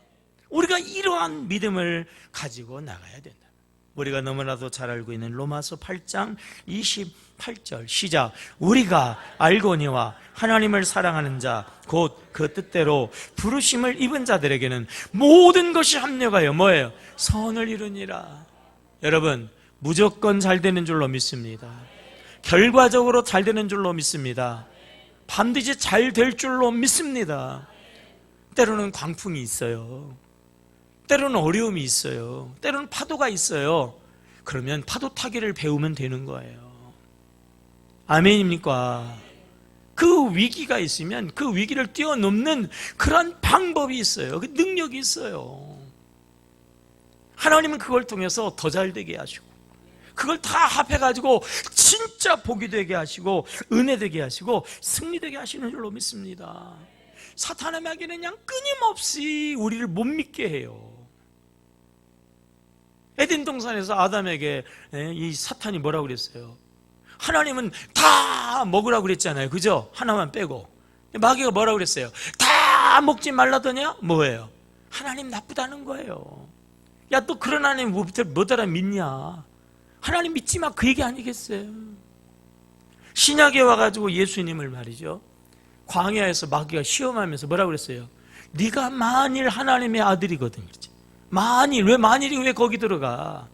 우리가 이러한 믿음을 가지고 나가야 된다. 우리가 너무나도 잘 알고 있는 로마서 8장 28절 시작. 우리가 알거니와 하나님을 사랑하는 자 곧 그 뜻대로 부르심을 입은 자들에게는 모든 것이 합력하여 뭐예요? 선을 이루니라. 여러분, 무조건 잘 되는 줄로 믿습니다. 결과적으로 잘 되는 줄로 믿습니다. 반드시 잘 될 줄로 믿습니다. 때로는 광풍이 있어요. 때로는 어려움이 있어요. 때로는 파도가 있어요. 그러면 파도 타기를 배우면 되는 거예요. 아멘입니까? 그 위기가 있으면 그 위기를 뛰어넘는 그런 방법이 있어요. 그 능력이 있어요. 하나님은 그걸 통해서 더 잘 되게 하시고 그걸 다 합해가지고 진짜 복이 되게 하시고 은혜 되게 하시고 승리 되게 하시는 줄로 믿습니다. 사탄의 마귀는 그냥 끊임없이 우리를 못 믿게 해요. 에덴 동산에서 아담에게 이 사탄이 뭐라고 그랬어요? 하나님은 다 먹으라고 그랬잖아요. 그죠? 하나만 빼고. 마귀가 뭐라고 그랬어요? 다 먹지 말라더냐? 뭐예요? 하나님 나쁘다는 거예요. 야, 너 그런 하나님 못 알아 믿냐? 하나님 믿지 마, 그 얘기 아니겠어요? 신약에 와가지고 예수님을 말이죠, 광야에서 마귀가 시험하면서 뭐라고 그랬어요? 네가 만일 하나님의 아들이거든. 그렇지? 만일, 왜 만일이 왜 거기 들어가?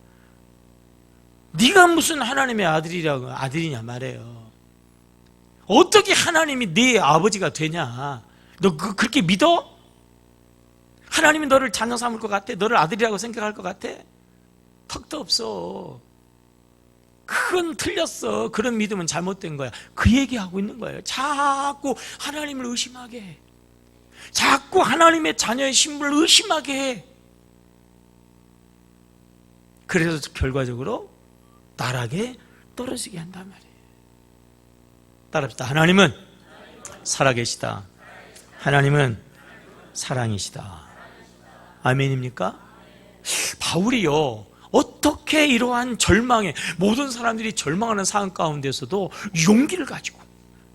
네가 무슨 하나님의 아들이냐 말이에요. 어떻게 하나님이 네 아버지가 되냐? 너 그렇게 믿어? 하나님이 너를 자녀 삼을 것 같아? 너를 아들이라고 생각할 것 같아? 턱도 없어. 그건 틀렸어. 그런 믿음은 잘못된 거야. 그 얘기하고 있는 거예요. 자꾸 하나님을 의심하게 해. 자꾸 하나님의 자녀의 신분을 의심하게 해. 그래서 결과적으로 나락에 떨어지게 한단 말이에요. 따라합시다. 하나님은 살아계시다. 하나님은 사랑이시다. 아멘입니까? 바울이요, 어떻게 이러한 절망에, 모든 사람들이 절망하는 상황 가운데서도 용기를 가지고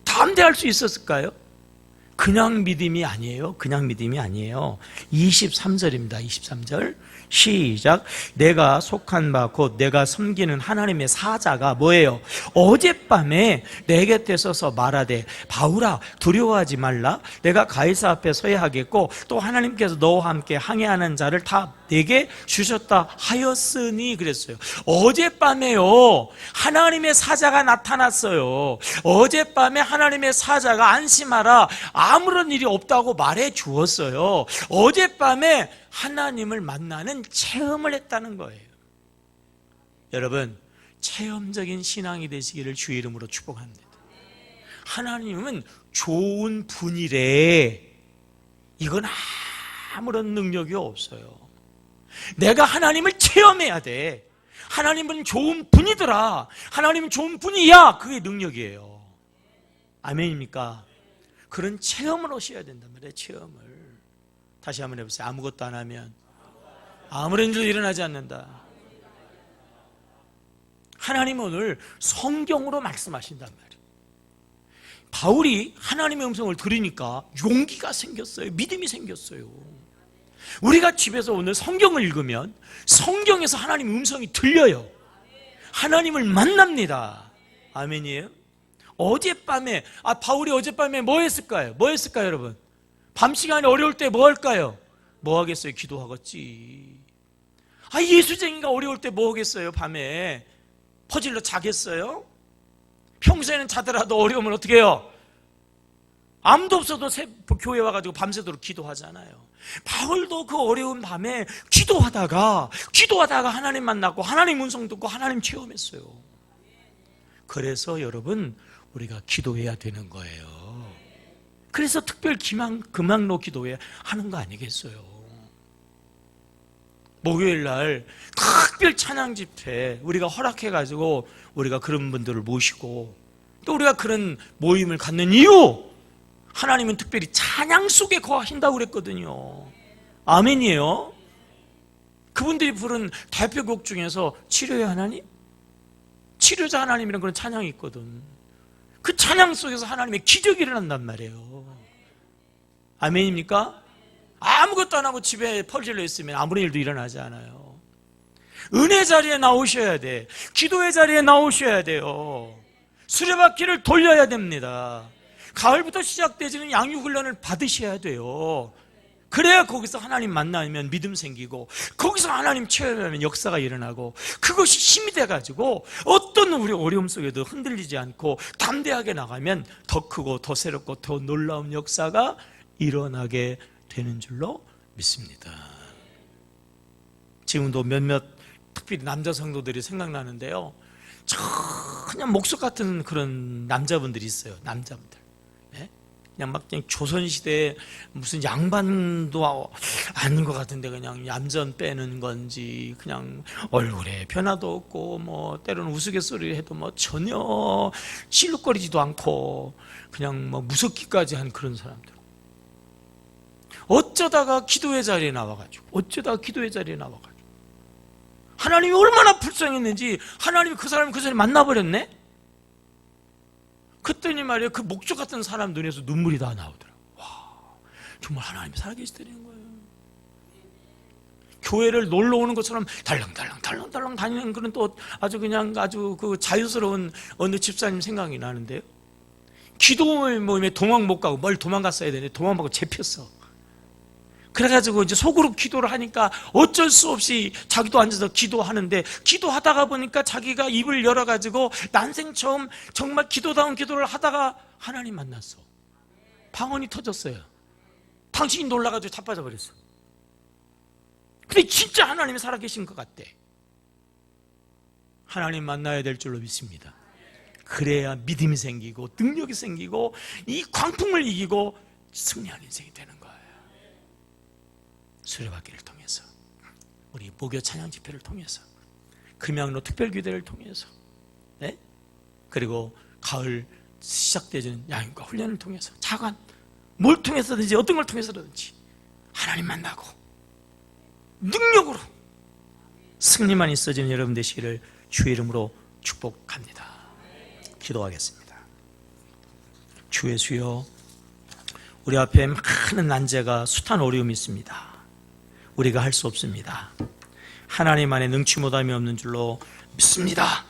담대할 수 있었을까요? 그냥 믿음이 아니에요. 그냥 믿음이 아니에요. 23절입니다. 23절 시작. 내가 속한 바 곧 내가 섬기는 하나님의 사자가 뭐예요? 어젯밤에 내 곁에 서서 말하되 바울아 두려워하지 말라. 내가 가이사 앞에 서야 하겠고 또 하나님께서 너와 함께 항해하는 자를 다 내게 주셨다 하였으니 그랬어요. 어젯밤에요, 하나님의 사자가 나타났어요. 어젯밤에 하나님의 사자가 안심하라, 아무런 일이 없다고 말해 주었어요. 어젯밤에 하나님을 만나는 체험을 했다는 거예요. 여러분, 체험적인 신앙이 되시기를 주의 이름으로 축복합니다. 하나님은 좋은 분이래. 이건 아무런 능력이 없어요. 내가 하나님을 체험해야 돼. 하나님은 좋은 분이더라. 하나님은 좋은 분이야. 그게 능력이에요. 아멘입니까? 그런 체험을 하셔야 된단 말이에요. 체험을. 다시 한번 해보세요. 아무것도 안 하면 아무런 일도 일어나지 않는다. 하나님은 오늘 성경으로 말씀하신단 말이에요. 바울이 하나님의 음성을 들으니까 용기가 생겼어요. 믿음이 생겼어요. 우리가 집에서 오늘 성경을 읽으면 성경에서 하나님의 음성이 들려요. 하나님을 만납니다. 아멘이에요? 어젯밤에, 바울이 어젯밤에 뭐 했을까요? 뭐 했을까요, 여러분? 밤 시간이 어려울 때 뭐 할까요? 뭐 하겠어요? 기도하겠지. 예수쟁이가 어려울 때 뭐 하겠어요? 밤에 퍼질러 자겠어요? 평소에는 자더라도 어려우면 어떻게 해요? 아무도 없어도 교회 와가지고 밤새도록 기도하잖아요. 바울도 그 어려운 밤에 기도하다가 하나님 만났고 하나님 음성 듣고 하나님 체험했어요. 그래서 여러분, 우리가 기도해야 되는 거예요. 그래서 특별 금학로 기도회 하는 거 아니겠어요? 목요일 날 특별 찬양 집회 우리가 허락해가지고 우리가 그런 분들을 모시고 또 우리가 그런 모임을 갖는 이유, 하나님은 특별히 찬양 속에 거하신다고 그랬거든요. 아멘이에요. 그분들이 부른 대표곡 중에서 치료의 하나님, 치료자 하나님이라는 그런 찬양이 있거든. 그 찬양 속에서 하나님의 기적이 일어난단 말이에요. 아멘입니까? 아무것도 안 하고 집에 펄질러 있으면 아무런 일도 일어나지 않아요. 은혜 자리에 나오셔야 돼. 기도의 자리에 나오셔야 돼요. 수레바퀴를 돌려야 됩니다. 가을부터 시작되지는 양육훈련을 받으셔야 돼요. 그래야 거기서 하나님 만나면 믿음 생기고, 거기서 하나님 체험하면 역사가 일어나고, 그것이 힘이 돼가지고 어떤 우리 어려움 속에도 흔들리지 않고 담대하게 나가면 더 크고 더 새롭고 더 놀라운 역사가 일어나게 되는 줄로 믿습니다. 지금도 몇몇 특별히 남자 성도들이 생각나는데요, 그냥 목석 같은 그런 남자분들이 있어요. 남자분들, 그냥 막 그냥 조선시대에 무슨 양반도 아닌 것 같은데 그냥 얌전 빼는 건지, 그냥 얼굴에 변화도 없고 뭐 때로는 우스갯소리를 해도 뭐 전혀 실룩거리지도 않고 그냥 뭐 무섭기까지 한 그런 사람들. 어쩌다가 기도의 자리에 나와가지고 하나님이 얼마나 불쌍했는지 하나님이 그 사람을 그 자리에 만나버렸네? 그랬더니 말이에요, 그 목적 같은 사람 눈에서 눈물이 다 나오더라고요. 와, 정말 하나님이 살아계시다는 거예요. 교회를 놀러 오는 것처럼 달랑달랑 다니는 그런 또 아주 그 자유스러운 어느 집사님 생각이 나는데요. 기도 모임에 도망 못 가고 멀리 도망갔어야 되는데 도망가고 잡혔어. 그래가지고 이제 속으로 기도를 하니까 어쩔 수 없이 자기도 앉아서 기도하는데, 기도하다가 보니까 자기가 입을 열어가지고 난생 처음 정말 기도다운 기도를 하다가 하나님 만났어. 방언이 터졌어요. 당신이 놀라가지고 자빠져 버렸어. 근데 진짜 하나님이 살아계신 것 같대. 하나님 만나야 될 줄로 믿습니다. 그래야 믿음이 생기고 능력이 생기고 이 광풍을 이기고 승리하는 인생이 되는 거예요. 수레바퀴를 통해서, 우리 목요 찬양 집회를 통해서, 금양로 특별기도를 통해서, 네? 그리고 가을 시작되는 양육과 훈련을 통해서, 자관 뭘 통해서든지 어떤 걸 통해서든지 하나님 만나고 능력으로 승리만 있어지는 여러분 되시기를 주의 이름으로 축복합니다. 기도하겠습니다. 주 예수여, 우리 앞에 많은 난제가 숱한 어려움이 있습니다. 우리가 할 수 없습니다. 하나님 안에 능치 못함이 없는 줄로 믿습니다.